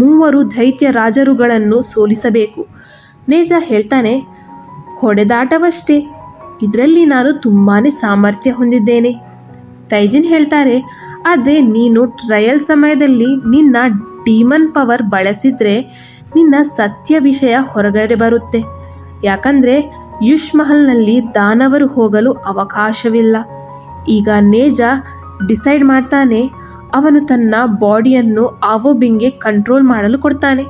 3 ದೈತ್ಯ ರಾಜರುಗಳನ್ನು ಸೋಲಿಸಬೇಕು. ನೇಜ ಹೇಳ್ತಾನೆ, ಹೊಡೆದಾಟವಷ್ಟೇ, ಇದರಲ್ಲಿ ನಾನು ತುಂಬಾ ಸಾಮರ್ಥ್ಯ ಹೊಂದಿದ್ದೇನೆ. ತೈಜಿನ್ ಹೇಳ್ತಾರೆ, ಆದರೆ ನೀನು ಟ್ರಯಲ್ ಸಮಯದಲ್ಲಿ ನಿನ್ನ ಡೀಮನ್ ಪವರ್ ಬಳಸಿದ್ರೆ ನಿನ್ನ ಸತ್ಯ ವಿಷಯ ಹೊರಗಡೆ ಬರುತ್ತೆ. ಯಾಕಂದರೆ ಯುಷ್ ಮಹಲ್ನಲ್ಲಿ ದಾನವರು ಹೋಗಲು ಅವಕಾಶವಿಲ್ಲ. ಈಗ ನೇಜ ಡಿಸೈಡ್ ಮಾಡ್ತಾನೆ, ಅವನು ತನ್ನ ಬಾಡಿಯನ್ನು ಆವೋಬಿಂಗ್ಗೆ ಕಂಟ್ರೋಲ್ ಮಾಡಲು ಕೊಡ್ತಾನೆ,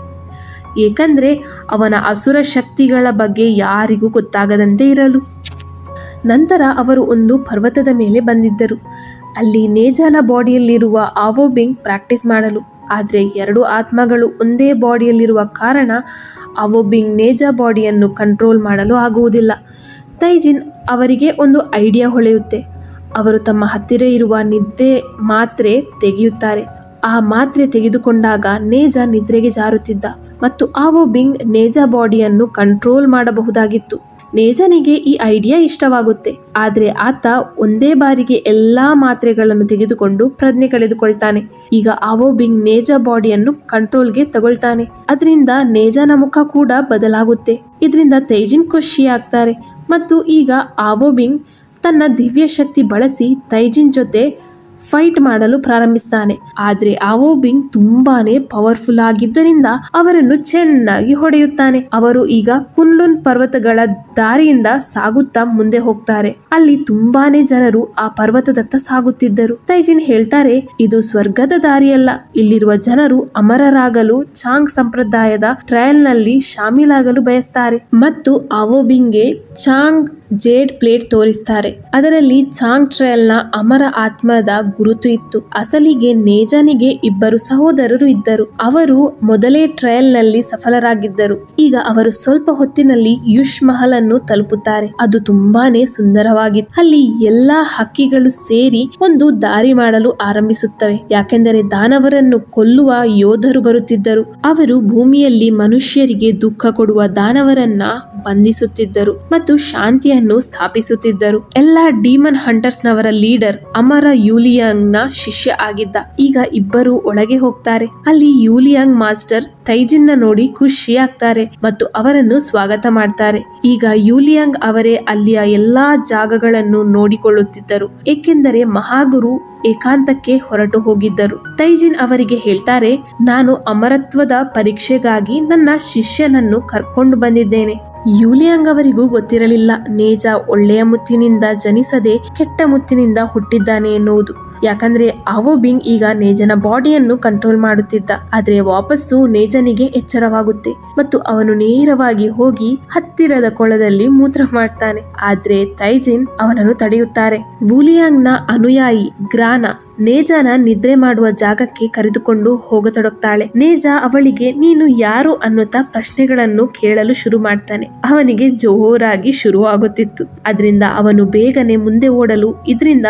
ಏಕೆಂದರೆ ಅವನ ಅಸುರ ಶಕ್ತಿಗಳ ಬಗ್ಗೆ ಯಾರಿಗೂ ಗೊತ್ತಾಗದಂತೆ ಇರಲು. ನಂತರ ಅವರು ಒಂದು ಪರ್ವತದ ಮೇಲೆ ಬಂದಿದ್ದರು. ಅಲ್ಲಿ ನೇಜನ ಬಾಡಿಯಲ್ಲಿರುವ ಆವೋಬಿಂಗ್ ಪ್ರಾಕ್ಟೀಸ್ ಮಾಡಲು. ಆದರೆ 2 ಆತ್ಮಗಳು ಒಂದೇ ಬಾಡಿಯಲ್ಲಿರುವ ಕಾರಣ ಆವೋಬಿಂಗ್ ನೇಜ ಬಾಡಿಯನ್ನು ಕಂಟ್ರೋಲ್ ಮಾಡಲು ಆಗುವುದಿಲ್ಲ. ತೈಜಿನ್ ಅವರಿಗೆ ಒಂದು ಐಡಿಯಾ ಹೊಳೆಯುತ್ತೆ. ಅವರು ತಮ್ಮ ಹತ್ತಿರ ಇರುವ ನಿದ್ದೆ ಮಾತ್ರೆ ತೆಗೆಯುತ್ತಾರೆ. ಆ ಮಾತ್ರೆ ತೆಗೆದುಕೊಂಡಾಗ ನೇಜ ನಿದ್ರೆಗೆ ಜಾರುತ್ತಿದ್ದ ಮತ್ತು ಆವೋಬಿಂಗ್ ನೇಜ ಬಾಡಿಯನ್ನು ಕಂಟ್ರೋಲ್ ಮಾಡಬಹುದಾಗಿತ್ತು. ನೇಜನಿಗೆ ಈ ಐಡಿಯಾ ಇಷ್ಟವಾಗುತ್ತೆ. ಆದ್ರೆ ಆತ ಒಂದೇ ಬಾರಿಗೆ ಎಲ್ಲಾ ಮಾತ್ರೆಗಳನ್ನು ತೆಗೆದುಕೊಂಡು ಪ್ರಜ್ಞೆ ಕಳೆದುಕೊಳ್ತಾನೆ. ಈಗ ಆವೋಬಿಂಗ್ ನೇಜ ಬಾಡಿಯನ್ನು ಕಂಟ್ರೋಲ್ಗೆ ತಗೊಳ್ತಾನೆ. ಅದರಿಂದ ನೇಜನ ಮುಖ ಕೂಡ ಬದಲಾಗುತ್ತೆ. ಇದರಿಂದ ತೈಜಿನ್ ಖುಷಿಯಾಗ್ತಾರೆ ಮತ್ತು ಈಗ ಆವೋಬಿಂಗ್ ತನ್ನ ದಿವ್ಯ ಶಕ್ತಿ ಬಳಸಿ ತೈಜಿನ್ ಜೊತೆ ಫೈಟ್ ಮಾಡಲು ಪ್ರಾರಂಭಿಸ್ತಾನೆ. ಆದ್ರೆ ಆವೋಬಿಂಗ್ ತುಂಬಾನೇ ಪವರ್ಫುಲ್ ಆಗಿದ್ದರಿಂದ ಅವರನ್ನು ಚೆನ್ನಾಗಿ ಹೊಡೆಯುತ್ತಾನೆ. ಅವರು ಈಗ ಕುನ್ಲುನ್ ಪರ್ವತಗಳ ದಾರಿಯಿಂದ ಸಾಗುತ್ತಾ ಮುಂದೆ ಹೋಗ್ತಾರೆ. ಅಲ್ಲಿ ತುಂಬಾನೇ ಜನರು ಆ ಪರ್ವತದತ್ತ ಸಾಗುತ್ತಿದ್ದರು. ತೈಜಿನ್ ಹೇಳ್ತಾರೆ, ಇದು ಸ್ವರ್ಗದ ದಾರಿಯಲ್ಲ. ಇಲ್ಲಿರುವ ಜನರು ಅಮರರಾಗಲು ಚಾಂಗ್ ಸಂಪ್ರದಾಯದ ಟ್ರಯಲ್ ನಲ್ಲಿ ಶಾಮೀಲಾಗಲು ಬಯಸ್ತಾರೆ. ಮತ್ತು ಆವೋಬಿಂಗ್ಗೆ ಚಾಂಗ್ ಜೇಡ್ ಪ್ಲೇಟ್ ತೋರಿಸ್ತಾರೆ. ಅದರಲ್ಲಿ ಚಾಂಗ್ ಟ್ರಯಲ್ ನ ಅಮರ ಆತ್ಮದ ಗುರುತು ಇತ್ತು. ಅಸಲಿಗೆ ನೇಜನಿಗೆ ಇಬ್ಬರು ಸಹೋದರರು ಇದ್ದರು. ಅವರು ಮೊದಲೇ ಟ್ರಯಲ್ ನಲ್ಲಿ ಸಫಲರಾಗಿದ್ದರು. ಈಗ ಅವರು ಸ್ವಲ್ಪ ಹೊತ್ತಿನಲ್ಲಿ ಯುಷ್ ಮಹಲ್ ಅನ್ನು ತಲುಪುತ್ತಾರೆ. ಅದು ತುಂಬಾನೇ ಸುಂದರವಾಗಿತ್ತು. ಅಲ್ಲಿ ಎಲ್ಲಾ ಹಕ್ಕಿಗಳು ಸೇರಿ ಒಂದು ದಾರಿ ಮಾಡಲು ಆರಂಭಿಸುತ್ತವೆ. ಯಾಕೆಂದರೆ ದಾನವರನ್ನು ಕೊಲ್ಲುವ ಯೋಧರು ಬರುತ್ತಿದ್ದರು. ಅವರು ಭೂಮಿಯಲ್ಲಿ ಮನುಷ್ಯರಿಗೆ ದುಃಖ ಕೊಡುವ ದಾನವರನ್ನ ಬಂಧಿಸುತ್ತಿದ್ದರು ಮತ್ತು ಶಾಂತಿಯನ್ನು ಸ್ಥಾಪಿಸುತ್ತಿದ್ದರು. ಎಲ್ಲಾ ಡೀಮನ್ ಹಂಟರ್ಸ್ ನವರ ಲೀಡರ್ ಅಮರ ಯೂಲಿಯಾಂಗ್ ನ ಶಿಷ್ಯ ಆಗಿದ್ದ. ಈಗ ಇಬ್ಬರು ಒಳಗೆ ಹೋಗ್ತಾರೆ. ಅಲ್ಲಿ ಯೂಲಿಯಾಂಗ್ ಮಾಸ್ಟರ್ ತೈಜಿನ್ ನ ನೋಡಿ ಖುಷಿ ಆಗ್ತಾರೆ ಮತ್ತು ಅವರನ್ನು ಸ್ವಾಗತ ಮಾಡ್ತಾರೆ. ಈಗ ಯೂಲಿಯಾಂಗ್ ಅವರೇ ಅಲ್ಲಿಯ ಎಲ್ಲಾ ಜಾಗಗಳನ್ನು ನೋಡಿಕೊಳ್ಳುತ್ತಿದ್ದರು, ಏಕೆಂದರೆ ಮಹಾಗುರು ಏಕಾಂತಕ್ಕೆ ಹೊರಟು ಹೋಗಿದ್ದರು. ತೈಜಿನ್ ಅವರಿಗೆ ಹೇಳ್ತಾರೆ, ನಾನು ಅಮರತ್ವದ ಪರೀಕ್ಷೆಗಾಗಿ ನನ್ನ ಶಿಷ್ಯನನ್ನು ಕರ್ಕೊಂಡು ಬಂದಿದ್ದೇನೆ. ಯೂಲಿಯಾಂಗ್ ಅವರಿಗೂ ಗೊತ್ತಿರಲಿಲ್ಲ ನೇಜ ಒಳ್ಳೆಯ ಮುತ್ತಿನಿಂದ ಜನಿಸದೆ ಕೆಟ್ಟ ಮುತ್ತಿನಿಂದ ಹುಟ್ಟಿದ್ದಾನೆ ಎನ್ನುವುದು. ಯಾಕಂದ್ರೆ ಆವೋಬಿಂಗ್ ಈಗ ನೇಜನ ಬಾಡಿಯನ್ನು ಕಂಟ್ರೋಲ್ ಮಾಡುತ್ತಿದ್ದ. ಆದ್ರೆ ವಾಪಸ್ಸು ನೇಜನಿಗೆ ಎಚ್ಚರವಾಗುತ್ತೆ ಮತ್ತು ಅವನು ನೇರವಾಗಿ ಹೋಗಿ ಹತ್ತಿರದ ಕೊಳದಲ್ಲಿ ಮೂತ್ರ ಮಾಡ್ತಾನೆ. ಆದ್ರೆ ತೈಜಿನ್ ಅವನನ್ನು ತಡೆಯುತ್ತಾರೆ. ಯೂಲಿಯಾಂಗ್ ನ ಅನುಯಾಯಿ ಗ್ರಾನ ನೇಜನ ನಿದ್ರೆ ಮಾಡುವ ಜಾಗಕ್ಕೆ ಕರೆದುಕೊಂಡು ಹೋಗತೊಡಗ್ತಾಳೆ. ನೇಜ ಅವಳಿಗೆ ನೀನು ಯಾರು ಅನ್ನುತ್ತಾ ಪ್ರಶ್ನೆಗಳನ್ನು ಕೇಳಲು ಶುರು ಮಾಡ್ತಾನೆ. ಅವನಿಗೆ ಜೋರಾಗಿ ಶುರುವಾಗುತ್ತಿತ್ತು. ಅದರಿಂದ ಅವನು ಬೇಗನೆ ಮುಂದೆ ಓಡಲು ಇದರಿಂದ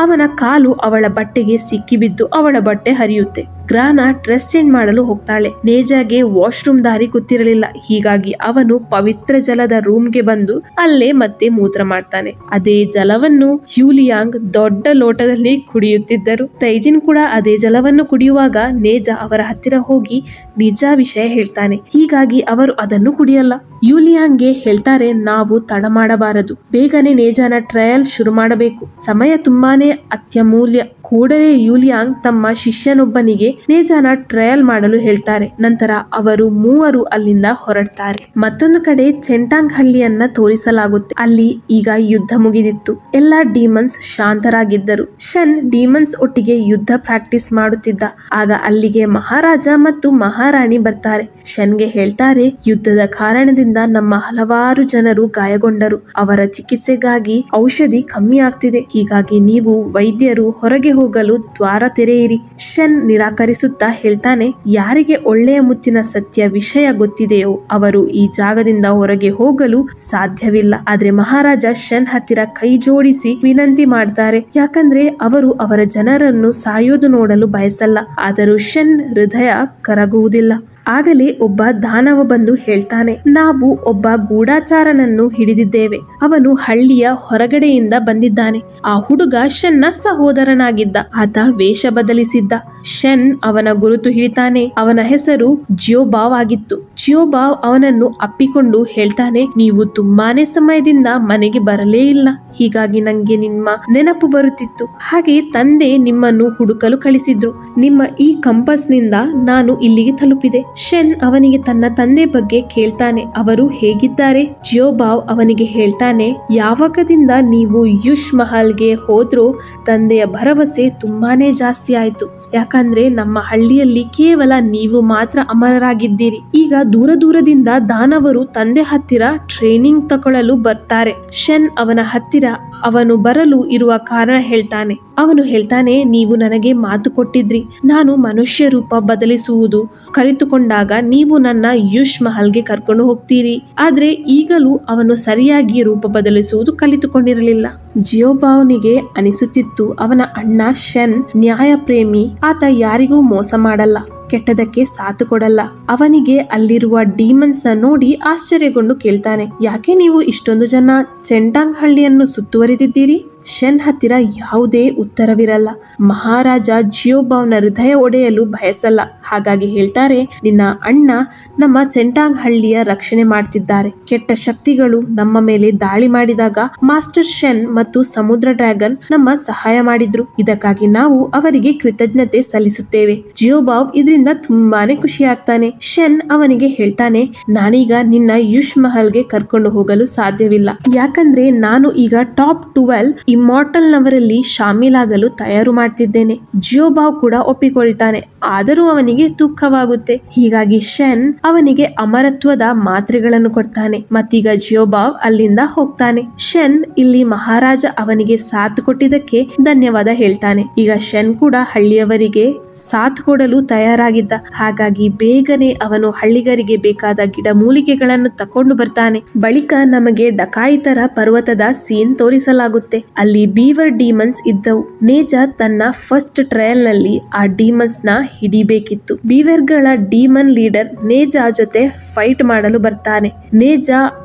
ಅವನ ಕಾಲು ಅವಳ ಬಟ್ಟೆಗೆ ಸಿಕ್ಕಿಬಿದ್ದು ಅವಳ ಬಟ್ಟೆ ಹರಿಯುತ್ತೆ. ಗ್ರಾನ ಡ್ರೆಸ್ ಚೇಂಜ್ ಮಾಡಲು ಹೋಗ್ತಾಳೆ. ನೇಜಾಗೆ ವಾಶ್ರೂಮ್ ದಾರಿ ಗೊತ್ತಿರಲಿಲ್ಲ. ಹೀಗಾಗಿ ಅವನು ಪವಿತ್ರ ಜಲದ ರೂಮ್ಗೆ ಬಂದು ಅಲ್ಲೇ ಮತ್ತೆ ಮೂತ್ರ ಮಾಡ್ತಾನೆ. ಅದೇ ಜಲವನ್ನು ಯೂಲಿಯಾಂಗ್ ದೊಡ್ಡ ಲೋಟದಲ್ಲಿ ಕುಡಿಯುತ್ತಿದ್ದರು. ತೈಜಿನ್ ಕೂಡ ಅದೇ ಜಲವನ್ನು ಕುಡಿಯುವಾಗ ನೇಜ ಅವರ ಹತ್ತಿರ ಹೋಗಿ ನಿಜ ವಿಷಯ ಹೇಳ್ತಾನೆ. ಹೀಗಾಗಿ ಅವರು ಅದನ್ನು ಕುಡಿಯಲ್ಲ. ಯೂಲಿಯಾಂಗ್ಗೆ ಹೇಳ್ತಾರೆ, ನಾವು ತಡ ಮಾಡಬಾರದು, ಬೇಗನೆ ನೇಜನ ಟ್ರಯಲ್ ಶುರು ಮಾಡಬೇಕು, ಸಮಯ ತುಂಬಾನೇ ಅತ್ಯಮೂಲ್ಯ. ಕೂಡಲೇ ಯೂಲಿಯಾಂಗ್ ತಮ್ಮ ಶಿಷ್ಯನೊಬ್ಬನಿಗೆ ನೇಜನ ಟ್ರಯಲ್ ಮಾಡಲು ಹೇಳ್ತಾರೆ. ನಂತರ ಅವರು ಮೂವರು ಅಲ್ಲಿಂದ ಹೊರಡ್ತಾರೆ. ಮತ್ತೊಂದು ಕಡೆ ಚೆಂಟಾಂಗ್ ಹಳ್ಳಿಯನ್ನ ತೋರಿಸಲಾಗುತ್ತೆ. ಅಲ್ಲಿ ಈಗ ಯುದ್ಧ ಮುಗಿದಿತ್ತು. ಎಲ್ಲಾ ಡೀಮನ್ಸ್ ಶಾಂತರಾಗಿದ್ದರು. ಷನ್ ಡೀಮನ್ಸ್ ಒಟ್ಟಿಗೆ ಯುದ್ಧ ಪ್ರಾಕ್ಟೀಸ್ ಮಾಡುತ್ತಿದ್ದ. ಆಗ ಅಲ್ಲಿಗೆ ಮಹಾರಾಜ ಮತ್ತು ಮಹಾರಾಣಿ ಬರ್ತಾರೆ. ಷನ್ಗೆ ಹೇಳ್ತಾರೆ, ಯುದ್ಧದ ಕಾರಣದಿಂದ ನಮ್ಮ ಹಲವಾರು ಜನರು ಗಾಯಗೊಂಡರು. ಅವರ ಚಿಕಿತ್ಸೆಗಾಗಿ ಔಷಧಿ ಕಮ್ಮಿ ಆಗ್ತಿದೆ. ಹೀಗಾಗಿ ನೀವು ವೈದ್ಯರು ಹೊರಗೆ ಹೋಗಲು ದ್ವಾರ ತೆರೆಯಿರಿ. ಷನ್ ನಿರಾಕರಿಸುತ್ತಾ ಹೇಳ್ತಾನೆ, ಯಾರಿಗೆ ಒಳ್ಳೆಯ ಮುತ್ತಿನ ಸತ್ಯ ವಿಷಯ ಗೊತ್ತಿದೆಯೋ ಅವರು ಈ ಜಾಗದಿಂದ ಹೊರಗೆ ಹೋಗಲು ಸಾಧ್ಯವಿಲ್ಲ. ಆದ್ರೆ ಮಹಾರಾಜ ಷನ್ ಹತ್ತಿರ ಕೈ ಜೋಡಿಸಿ ವಿನಂತಿ ಮಾಡ್ತಾರೆ. ಯಾಕಂದ್ರೆ ಅವರು ಅವರ ಜನರನ್ನು ಸಾಯೋದು ನೋಡಲು ಬಯಸಲ್ಲ. ಆದರೂ ಷನ್ ಹೃದಯ ಕರಗುವುದಿಲ್ಲ. ಆಗಲೇ ಒಬ್ಬ ದಾನವ ಬಂದು ಹೇಳ್ತಾನೆ, ನಾವು ಒಬ್ಬ ಗೂಢಾಚಾರನನ್ನು ಹಿಡಿದಿದ್ದೇವೆ. ಅವನು ಹಳ್ಳಿಯ ಹೊರಗಡೆಯಿಂದ ಬಂದಿದ್ದಾನೆ. ಆ ಹುಡುಗ ಷನ್ನ ಸಹೋದರನಾಗಿದ್ದ. ಆತ ವೇಷ ಬದಲಿಸಿದ್ದ. ಷನ್ ಅವನ ಗುರುತು ಹಿಡಿತಾನೆ. ಅವನ ಹೆಸರು ಜಿಯೋಬಾವ್ ಆಗಿತ್ತು. ಜಿಯೋಬಾವ್ ಅವನನ್ನು ಅಪ್ಪಿಕೊಂಡು ಹೇಳ್ತಾನೆ, ನೀವು ತುಂಬಾನೇ ಸಮಯದಿಂದ ಮನೆಗೆ ಬರಲೇ ಇಲ್ಲ. ಹೀಗಾಗಿ ನಂಗೆ ನಿಮ್ಮ ನೆನಪು ಬರುತ್ತಿತ್ತು. ಹಾಗೆ ತಂದೆ ನಿಮ್ಮನ್ನು ಹುಡುಕಲು ಕಳಿಸಿದ್ರು. ನಿಮ್ಮ ಈ ಕಂಪಸ್ ನಿಂದ ನಾನು ಇಲ್ಲಿಗೆ ತಲುಪಿದೆ. ಷನ್ ಅವನಿಗೆ ತನ್ನ ತಂದೆ ಬಗ್ಗೆ ಕೇಳ್ತಾನೆ. ಅವರು ಹೇಗಿದ್ದಾರೆ? ಜಿಯೋಬಾವ್ ಅವನಿಗೆ ಹೇಳ್ತಾನೆ, ಯಾವಾಗದಿಂದ ನೀವು ಯುಷ್ ಮಹಲ್ಗೆ ಹೋದ್ರೋ ತಂದೆಯ ಭರವಸೆ ತುಂಬಾನೇ ಜಾಸ್ತಿ ಆಯ್ತು. ಯಾಕಂದ್ರೆ ನಮ್ಮ ಹಳ್ಳಿಯಲ್ಲಿ ಕೇವಲ ನೀವು ಮಾತ್ರ ಅಮರರಾಗಿದ್ದೀರಿ. ಈಗ ದೂರ ದೂರದಿಂದ ದಾನವರು ತಂದೆ ಹತ್ತಿರ ಟ್ರೈನಿಂಗ್ ತಗೊಳ್ಳಲು ಬರ್ತಾರೆ. ಷನ್ ಅವನ ಹತ್ತಿರ ಅವನು ಬರಲು ಇರುವ ಕಾರಣ ಹೇಳ್ತಾನೆ. ಅವನು ಹೇಳ್ತಾನೆ, ನೀವು ನನಗೆ ಮಾತು ಕೊಟ್ಟಿದ್ರಿ, ನಾನು ಮನುಷ್ಯ ರೂಪ ಬದಲಿಸುವುದು ಕಲಿತುಕೊಂಡಾಗ ನೀವು ನನ್ನ ಯುಷ್ ಮಹಲ್ಗೆ ಕರ್ಕೊಂಡು ಹೋಗ್ತೀರಿ. ಆದ್ರೆ ಈಗಲೂ ಅವನು ಸರಿಯಾಗಿ ರೂಪ ಬದಲಿಸುವುದು ಕಲಿತುಕೊಂಡಿರಲಿಲ್ಲ. ಜಿಯೋಬಾವ್ನಿಗೆ ಅನಿಸುತ್ತಿತ್ತು, ಅವನ ಅಣ್ಣ ಶೆನ್ ನ್ಯಾಯ ಪ್ರೇಮಿ. ಆತ ಯಾರಿಗೂ ಮೋಸ ಮಾಡಲ್ಲ, ಕೆಟ್ಟದಕ್ಕೆ ಸಾಥು ಕೊಡಲ್ಲ. ಅವನಿಗೆ ಅಲ್ಲಿರುವ ಡೀಮನ್ಸ್ ನ ನೋಡಿ ಆಶ್ಚರ್ಯಗೊಂಡು ಕೇಳ್ತಾನೆ, ಯಾಕೆ ನೀವು ಇಷ್ಟೊಂದು ಜನ ಚೆಂಟಾಂಗ್ ಹಳ್ಳಿಯನ್ನು ಸುತ್ತುವರಿದಿದ್ದೀರಿ? ಶೆನ್ ಹತ್ತಿರ ಯಾವುದೇ ಉತ್ತರವಿರಲ್ಲ. ಮಹಾರಾಜ ಜಿಯೋಬಾವ್ನ ಹೃದಯ ಒಡೆಯಲು ಬಯಸಲ್ಲ. ಹಾಗಾಗಿ ಹೇಳ್ತಾರೆ, ನಿನ್ನ ಅಣ್ಣ ನಮ್ಮ ಸೆಂಟಾಂಗ್ ಹಳ್ಳಿಯ ರಕ್ಷಣೆ ಮಾಡ್ತಿದ್ದಾರೆ. ಕೆಟ್ಟ ಶಕ್ತಿಗಳು ನಮ್ಮ ಮೇಲೆ ದಾಳಿ ಮಾಡಿದಾಗ ಮಾಸ್ಟರ್ ಶೆನ್ ಮತ್ತು ಸಮುದ್ರ ಡ್ರ್ಯಾಗನ್ ನಮ್ಮ ಸಹಾಯ ಮಾಡಿದ್ರು. ಇದಕ್ಕಾಗಿ ನಾವು ಅವರಿಗೆ ಕೃತಜ್ಞತೆ ಸಲ್ಲಿಸುತ್ತೇವೆ. ಜಿಯೋಬಾವ್ ಇದರಿಂದ ತುಂಬಾನೇ ಖುಷಿ ಆಗ್ತಾನೆ. ಶೆನ್ ಅವನಿಗೆ ಹೇಳ್ತಾನೆ, ನಾನೀಗ ನಿನ್ನ ಯುಷ್ ಮಹಲ್ಗೆ ಕರ್ಕೊಂಡು ಹೋಗಲು ಸಾಧ್ಯವಿಲ್ಲ. ಯಾಕಂದ್ರೆ ನಾನು ಈಗ ಟಾಪ್ 12 ಇಮ್ಮಾರ್ಟಲ್ ನವರಲ್ಲಿ ಶಾಮೀಲಾಗಲು ತಯಾರು ಮಾಡ್ತಿದ್ದೇನೆ. ಜಿಯೋಬಾವ್ ಕೂಡ ಒಪ್ಪಿಕೊಳ್ತಾನೆ. ಆದರೂ ಅವನಿಗೆ ದುಃಖವಾಗುತ್ತೆ. ಹೀಗಾಗಿ ಶೆನ್ ಅವನಿಗೆ ಅಮರತ್ವದ ಮಾತ್ರೆಗಳನ್ನು ಕೊಡ್ತಾನೆ. ಮತ್ತೀಗ ಜಿಯೋಬಾವ್ ಅಲ್ಲಿಂದ ಹೋಗ್ತಾನೆ. ಶೆನ್ ಇಲ್ಲಿ ಮಹಾರಾಜ ಅವನಿಗೆ ಸಾಥ್ ಕೊಟ್ಟಿದ್ದಕ್ಕೆ ಧನ್ಯವಾದ ಹೇಳ್ತಾನೆ. ಈಗ ಶೆನ್ ಕೂಡ ಹಳ್ಳಿಯವರಿಗೆ ಸಾಥ್ ಕೊಡಲು ತಯಾರಾಗಿದ್ದ. ಹಾಗಾಗಿ ಬೇಗನೆ ಅವನು ಹಳ್ಳಿಗರಿಗೆ ಬೇಕಾದ ಗಿಡಮೂಲಿಕೆಗಳನ್ನು ತಕೊಂಡು ಬರ್ತಾನೆ. ಬಳಿಕ ನಮಗೆ ಡಕಾಯಿತರ ಪರ್ವತದ ಸೀನ್ ತೋರಿಸಲಾಗುತ್ತೆ. ಅಲ್ಲಿ ಬೀವರ್ ಡೀಮನ್ಸ್ ಇದ್ದವು. ನೇಜಾ ತನ್ನ ಫಸ್ಟ್ ಟ್ರಯಲ್ ನಲ್ಲಿ ಆ ಡೀಮನ್ಸ್ ನ ಹಿಡಿಬೇಕಿತ್ತು. ಬೀವರ್ಗಳ ಡೀಮನ್ ಲೀಡರ್ ನೇಜಾ ಜೊತೆ ಫೈಟ್ ಮಾಡಲು ಬರ್ತಾನೆ. ನೇಜಾ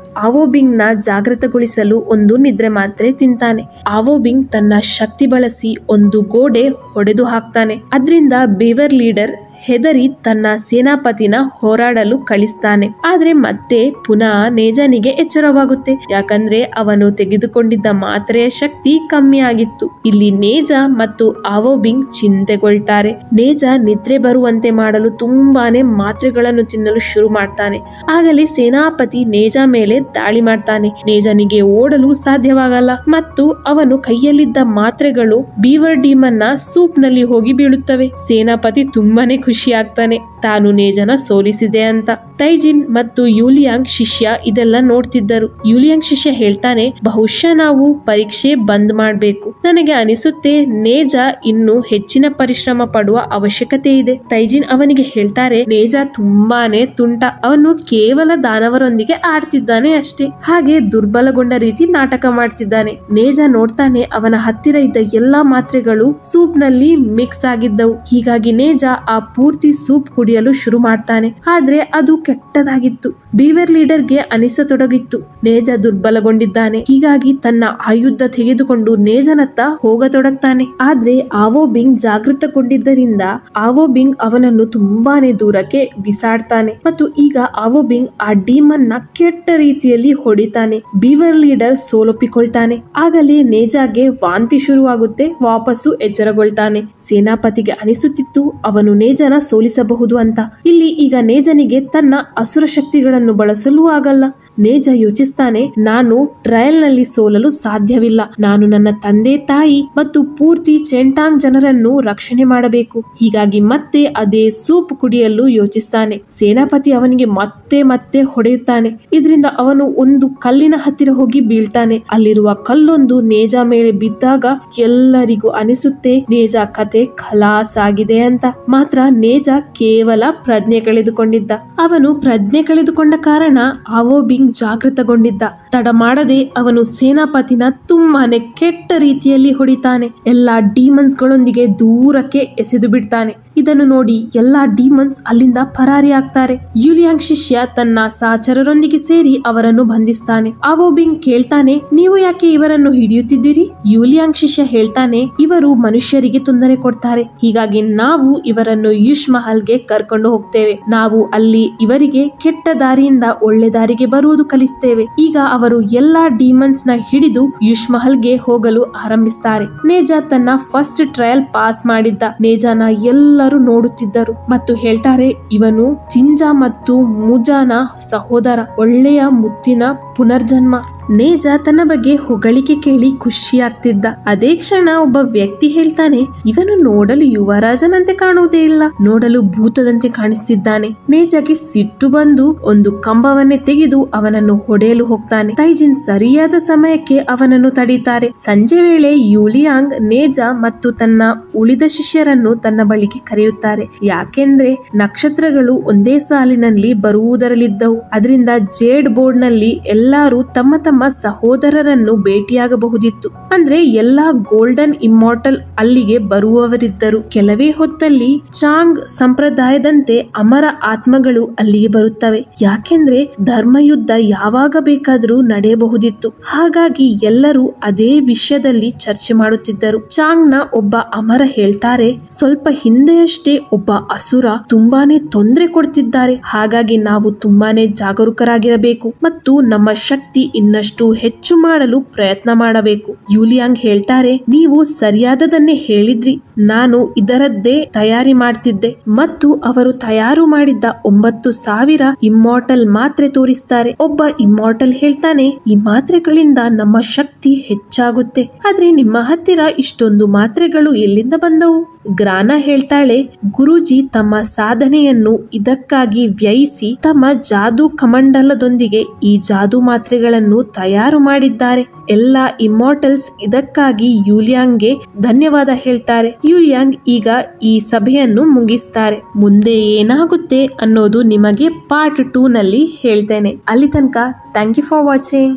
ಆವೋಬಿಂಗ್ ನ ಜಾಗೃತಗೊಳಿಸಲು ಒಂದು ನಿದ್ರೆ ಮಾತ್ರೆ ತಿಂತಾನೆ. ಆವೋಬಿಂಗ್ ತನ್ನ ಶಕ್ತಿ ಬಳಸಿ ಒಂದು ಗೋಡೆ ಹೊಡೆದು ಹಾಕ್ತಾನೆ. ಅದರಿಂದ ಬೇವರ್ ಲೀಡರ್ ಹೆದರಿ ತನ್ನ ಸೇನಾಪತಿನ ಹೋರಾಡಲು ಕಳಿಸ್ತಾನೆ. ಆದ್ರೆ ಮತ್ತೆ ಪುನಃ ನೇಜಾನಿಗೆ ಎಚ್ಚರವಾಗುತ್ತೆ. ಯಾಕಂದ್ರೆ ಅವನು ತೆಗೆದುಕೊಂಡಿದ್ದ ಮಾತ್ರೆಯ ಶಕ್ತಿ ಕಮ್ಮಿ ಆಗಿತ್ತು. ಇಲ್ಲಿ ನೇಜಾ ಮತ್ತು ಆವೋಬಿಂಗ್ ಚಿಂತೆಗೊಳ್ತಾರೆ. ನೇಜಾ ನಿದ್ರೆ ಬರುವಂತೆ ಮಾಡಲು ತುಂಬಾನೇ ಮಾತ್ರೆಗಳನ್ನು ತಿನ್ನಲು ಶುರು ಮಾಡ್ತಾನೆ. ಆಗಲೇ ಸೇನಾಪತಿ ನೇಜಾ ಮೇಲೆ ದಾಳಿ ಮಾಡ್ತಾನೆ. ನೇಜಾನಿಗೆ ಓಡಲು ಸಾಧ್ಯವಾಗಲ್ಲ ಮತ್ತು ಅವನು ಕೈಯಲ್ಲಿದ್ದ ಮಾತ್ರೆಗಳು ಬೀವರ್ ಡೀಮನ್ ನ ಸೂಪ್ ನಲ್ಲಿ ಹೋಗಿ ಬೀಳುತ್ತವೆ. ಸೇನಾಪತಿ ತುಂಬಾನೇ ಖುಷಿ ಆಗ್ತಾನೆ, ತಾನು ನೇಜನ ಸೋಲಿಸಿದೆ ಅಂತ. ತೈಜಿನ್ ಮತ್ತು ಯೂಲಿಯಾಂಗ್ ಶಿಷ್ಯ ಇದೆಲ್ಲ ನೋಡ್ತಿದ್ದರು. ಯೂಲಿಯಾಂಗ್ ಶಿಷ್ಯ ಹೇಳ್ತಾನೆ, ಬಹುಶಃ ನಾವು ಪರೀಕ್ಷೆ ಬಂದ್ ಮಾಡ್ಬೇಕು. ನನಗೆ ಅನಿಸುತ್ತೆ ನೇಜಾ ಇನ್ನು ಹೆಚ್ಚಿನ ಪರಿಶ್ರಮ ಪಡುವ ಅವಶ್ಯಕತೆ ಇದೆ. ತೈಜಿನ್ ಅವನಿಗೆ ಹೇಳ್ತಾರೆ, ನೇಜಾ ತುಂಬಾನೇ ತುಂಟ. ಅವನು ಕೇವಲ ದಾನವರೊಂದಿಗೆ ಆಡ್ತಿದ್ದಾನೆ ಅಷ್ಟೇ. ಹಾಗೆ ದುರ್ಬಲಗೊಂಡ ರೀತಿ ನಾಟಕ ಮಾಡ್ತಿದ್ದಾನೆ. ನೇಜಾ ನೋಡ್ತಾನೆ, ಅವನ ಹತ್ತಿರ ಇದ್ದ ಎಲ್ಲಾ ಮಾತ್ರೆಗಳು ಸೂಪ್ ನಲ್ಲಿ ಮಿಕ್ಸ್ ಆಗಿದ್ದವು. ಹೀಗಾಗಿ ನೇಜಾ ಆ ಪೂರ್ತಿ ಸೂಪ್ ಕುಡಿಯಲು ಶುರು ಮಾಡ್ತಾನೆ. ಆದ್ರೆ ಅದು ಕೆಟ್ಟದಾಗಿತ್ತು. ಬೀವರ್ ಲೀಡರ್ಗೆ ಅನಿಸತೊಡಗಿತ್ತು, ನೇಜಾ ದುರ್ಬಲಗೊಂಡಿದ್ದಾನೆ. ಹೀಗಾಗಿ ತನ್ನ ಆಯುಧ ತೆಗೆದುಕೊಂಡು ನೇಜನತ್ತ ಹೋಗತೊಡಗ್ತಾನೆ. ಆದ್ರೆ ಆವೋಬಿಂಗ್ ಜಾಗೃತಗೊಂಡಿದ್ದರಿಂದ ಆವೋಬಿಂಗ್ ಅವನನ್ನು ತುಂಬಾನೇ ದೂರಕ್ಕೆ ಬಿಸಾಡ್ತಾನೆ. ಮತ್ತು ಈಗ ಆವೋಬಿಂಗ್ ಆ ಡೀಮನ್ ನ ಕೆಟ್ಟ ರೀತಿಯಲ್ಲಿ ಹೊಡಿತಾನೆ. ಬೀವರ್ ಲೀಡರ್ ಸೋಲೊಪ್ಪಿಕೊಳ್ತಾನೆ. ಆಗಲೇ ನೇಜಾಗೆ ವಾಂತಿ ಶುರುವಾಗುತ್ತೆ. ವಾಪಸ್ಸು ಎಚ್ಚರಗೊಳ್ತಾನೆ. ಸೇನಾಪತಿಗೆ ಅನಿಸುತ್ತಿತ್ತು ಅವನು ನೇಜನ ಸೋಲಿಸಬಹುದು ಅಂತ. ಇಲ್ಲಿ ಈಗ ನೇಜನಿಗೆ ತನ್ನ ಅಸುರ ಶಕ್ತಿಗಳನ್ನು ಬಳಸಲು ಆಗಲ್ಲ. ನೇಜ ಯೋಚಿಸ್ತಾನೆ, ನಾನು ಟ್ರಯಲ್ ನಲ್ಲಿ ಸೋಲಲು ಸಾಧ್ಯವಿಲ್ಲ. ನಾನು ನನ್ನ ತಂದೆ ತಾಯಿ ಮತ್ತು ಪೂರ್ತಿ ಚೆಂಟಾಂಗ್ ಜನರನ್ನು ರಕ್ಷಣೆ ಮಾಡಬೇಕು. ಹೀಗಾಗಿ ಮತ್ತೆ ಅದೇ ಸೂಪ್ ಕುಡಿಯಲು ಯೋಚಿಸ್ತಾನೆ. ಸೇನಾಪತಿ ಅವನಿಗೆ ಮತ್ತೆ ಮತ್ತೆ ಹೊಡೆಯುತ್ತಾನೆ. ಇದರಿಂದ ಅವನು ಒಂದು ಕಲ್ಲಿನ ಹತ್ತಿರ ಹೋಗಿ ಬೀಳ್ತಾನೆ. ಅಲ್ಲಿರುವ ಕಲ್ಲೊಂದು ನೇಜ ಮೇಲೆ ಬಿದ್ದಾಗ ಎಲ್ಲರಿಗೂ ಅನಿಸುತ್ತೆ ನೇಜಾ ಕತೆ ಖಲಾಸ್ ಆಗಿದೆ ಅಂತ. ಮಾತ್ರ ನೇಜಾ ಕೇವಲ ಪ್ರಜ್ಞೆ ಕಳೆದುಕೊಂಡಿದ್ದ. ಅವನು ಪ್ರಜ್ಞೆ ಕಳೆದುಕೊಂಡ ಕಾರಣ ಆವೋಬಿಂಗ್ ಜಾಗೃತಗೊಂಡಿದ್ದ. ತಡ ಮಾಡದೆ ಅವನು ಸೇನಾಪತಿನ ತುಂಬಾನೇ ಕೆಟ್ಟ ರೀತಿಯಲ್ಲಿ ಹೊಡಿತಾನೆ. ಎಲ್ಲಾ ಡೀಮನ್ಸ್ ಗಳೊಂದಿಗೆ ದೂರಕ್ಕೆ ಎಸೆದು ಬಿಡ್ತಾನೆ. ಇದನ್ನು ನೋಡಿ ಎಲ್ಲಾ ಡೀಮನ್ಸ್ ಅಲ್ಲಿಂದ ಪರಾರಿ ಆಗ್ತಾರೆ. ಯೂಲಿಯಾಂಗ್ ಶಿಷ್ಯ ತನ್ನ ಸಹಚರರೊಂದಿಗೆ ಸೇರಿ ಅವರನ್ನು ಬಂಧಿಸ್ತಾನೆ. ಆವೋಬಿಂಗ್ ಕೇಳ್ತಾನೆ, ನೀವು ಯಾಕೆ ಇವರನ್ನು ಹಿಡಿಯುತ್ತಿದ್ದೀರಿ? ಯೂಲಿಯಾಂಗ್ ಶಿಷ್ಯ ಹೇಳ್ತಾನೆ, ಇವರು ಮನುಷ್ಯರಿಗೆ ತೊಂದರೆ ಕೊಡ್ತಾರೆ. ಹೀಗಾಗಿ ನಾವು ಇವರನ್ನು ಯುಷ್ ಮಹಲ್ಗೆ ಕರ್ಕೊಂಡು ಹೋಗ್ತೇವೆ. ನಾವು ಅಲ್ಲಿ ಇವರಿಗೆ ಕೆಟ್ಟ ದಾರಿಯಿಂದ ಒಳ್ಳೆ ದಾರಿಗೆ ಬರುವುದು ಕಲಿಸ್ತೇವೆ. ಈಗ ಅವರು ಎಲ್ಲಾ ಡೀಮನ್ಸ್ ನ ಹಿಡಿದು ಯುಷ್ ಮಹಲ್ಗೆ ಹೋಗಲು ಆರಂಭಿಸ್ತಾರೆ. ನೇಜಾ ತನ್ನ ಫಸ್ಟ್ ಟ್ರಯಲ್ ಪಾಸ್ ಮಾಡಿದ್ದ. ನೇಜಾನ ಎಲ್ಲರೂ ನೋಡುತ್ತಿದ್ದರು ಮತ್ತು ಹೇಳ್ತಾರೆ, ಇವನು ಜಿಂಜಾ ಮತ್ತು ಮುಜಾನ ಸಹೋದರ. ಒಳ್ಳೆಯ ಮುತ್ತಿನ ಪುನರ್ಜನ್ಮ. ನೇಜಾ ತನ್ನ ಬಗ್ಗೆ ಹೊಗಳಿಕೆ ಕೇಳಿ ಖುಷಿ ಆಗ್ತಿದ್ದ. ಅದೇ ಕ್ಷಣ ಒಬ್ಬ ವ್ಯಕ್ತಿ ಹೇಳ್ತಾನೆ, ಇವನು ನೋಡಲು ಯುವರಾಜನಂತೆ ಕಾಣುವುದೇ ಇಲ್ಲ, ನೋಡಲು ಭೂತದಂತೆ ಕಾಣಿಸ್ತಿದ್ದಾನೆ. ನೇಜಾಗೆ ಸಿಟ್ಟು ಬಂದು ಒಂದು ಕಂಬವನ್ನೇ ತೆಗೆದು ಅವನನ್ನು ಹೊಡೆಯಲು ಹೋಗ್ತಾನೆ. ತೈಜಿನ್ ಸರಿಯಾದ ಸಮಯಕ್ಕೆ ಅವನನ್ನು ತಡೀತಾರೆ. ಸಂಜೆ ವೇಳೆ ಯೂಲಿಯಾಂಗ್ ನೇಜಾ ಮತ್ತು ತನ್ನ ಉಳಿದ ಶಿಷ್ಯರನ್ನು ತನ್ನ ಬಳಿಗೆ ಕರೆಯುತ್ತಾರೆ. ಯಾಕೆಂದ್ರೆ ನಕ್ಷತ್ರಗಳು ಒಂದೇ ಸಾಲಿನಲ್ಲಿ ಬರುವುದರಲ್ಲಿದ್ದವು. ಅದರಿಂದ ಜೇಡ್ ಬೋರ್ಡ್ ನಲ್ಲಿ ಎಲ್ಲರೂ ತಮ್ಮ ತಮ್ಮ ಸಹೋದರರನ್ನು ಭೇಟಿಯಾಗಬಹುದಿತ್ತು. ಅಂದ್ರೆ ಎಲ್ಲಾ ಗೋಲ್ಡನ್ ಇಮ್ಮಾರ್ಟಲ್ ಅಲ್ಲಿಗೆ ಬರುವವರಿದ್ದರು. ಕೆಲವೇ ಹೊತ್ತಲ್ಲಿ ಚಾಂಗ್ ಸಂಪ್ರದಾಯದಂತೆ ಅಮರ ಆತ್ಮಗಳು ಅಲ್ಲಿಗೆ ಬರುತ್ತವೆ. ಯಾಕೆಂದ್ರೆ ಧರ್ಮಯುದ್ಧ ಯಾವಾಗ ಬೇಕಾದರೂ ನಡೆಯಬಹುದಿತ್ತು. ಹಾಗಾಗಿ ಎಲ್ಲರೂ ಅದೇ ವಿಷಯದಲ್ಲಿ ಚರ್ಚೆ ಮಾಡುತ್ತಿದ್ದರು. ಚಾಂಗ್ ನ ಒಬ್ಬ ಅಮರ ಹೇಳ್ತಾರೆ, ಸ್ವಲ್ಪ ಹಿಂದೆಯಷ್ಟೇ ಒಬ್ಬ ಅಸುರ ತುಂಬಾನೇ ತೊಂದರೆ ಕೊಡ್ತಿದ್ದಾರೆ. ಹಾಗಾಗಿ ನಾವು ತುಂಬಾನೇ ಜಾಗರೂಕರಾಗಿರಬೇಕು ಮತ್ತು ನಮ್ಮ ಶಕ್ತಿ ಇನ್ನಷ್ಟು ಹೆಚ್ಚು ಮಾಡಲು ಪ್ರಯತ್ನ ಮಾಡಬೇಕು. ಯೂಲಿಯಾಂಗ್ ಹೇಳ್ತಾರೆ, ನೀವು ಸರಿಯಾದದನ್ನೇ ಹೇಳಿದ್ರಿ. ನಾನು ಇದರದ್ದೇ ತಯಾರಿ ಮಾಡ್ತಿದ್ದೆ. ಮತ್ತು ಅವರು ತಯಾರು ಮಾಡಿದ್ದ 9,000 ಇಮ್ಮಾರ್ಟಲ್ ಮಾತ್ರೆ ತೋರಿಸ್ತಾರೆ. ಒಬ್ಬ ಇಮ್ಮಾರ್ಟಲ್ ಹೇಳ್ತಾನೆ, ಈ ಮಾತ್ರೆಗಳಿಂದ ನಮ್ಮ ಶಕ್ತಿ ಹೆಚ್ಚಾಗುತ್ತೆ. ಆದ್ರೆ ನಿಮ್ಮ ಹತ್ತಿರ ಇಷ್ಟೊಂದು ಮಾತ್ರೆಗಳು ಎಲ್ಲಿಂದ ಬಂದವು? ಗ್ರಾನಾ ಹೇಳ್ತಾಳೆ, ಗುರೂಜಿ ತಮ್ಮ ಸಾಧನೆಯನ್ನು ಇದಕ್ಕಾಗಿ ವ್ಯಯಿಸಿ ತಮ್ಮ ಜಾದೂ ಕಮಂಡಲದೊಂದಿಗೆ ಈ ಜಾದೂ ಮಾತ್ರೆಗಳನ್ನು ತಯಾರು ಮಾಡಿದ್ದಾರೆ. ಎಲ್ಲ ಇಮ್ಮಾರ್ಟಲ್ಸ್ ಇದಕ್ಕಾಗಿ ಯೂಲಿಯಾಂಗ್ಗೆ ಧನ್ಯವಾದ ಹೇಳ್ತಾರೆ. ಯೂಲಿಯಾಂಗ್ ಈಗ ಈ ಸಭೆಯನ್ನು ಮುಗಿಸ್ತಾರೆ. ಮುಂದೆ ಏನಾಗುತ್ತೆ ಅನ್ನೋದು ನಿಮಗೆ ಪಾರ್ಟ್ 2 ನಲ್ಲಿ ಹೇಳ್ತೇನೆ. ಅಲ್ಲಿ ತನಕ ಥ್ಯಾಂಕ್ ಯು ಫಾರ್ ವಾಚಿಂಗ್.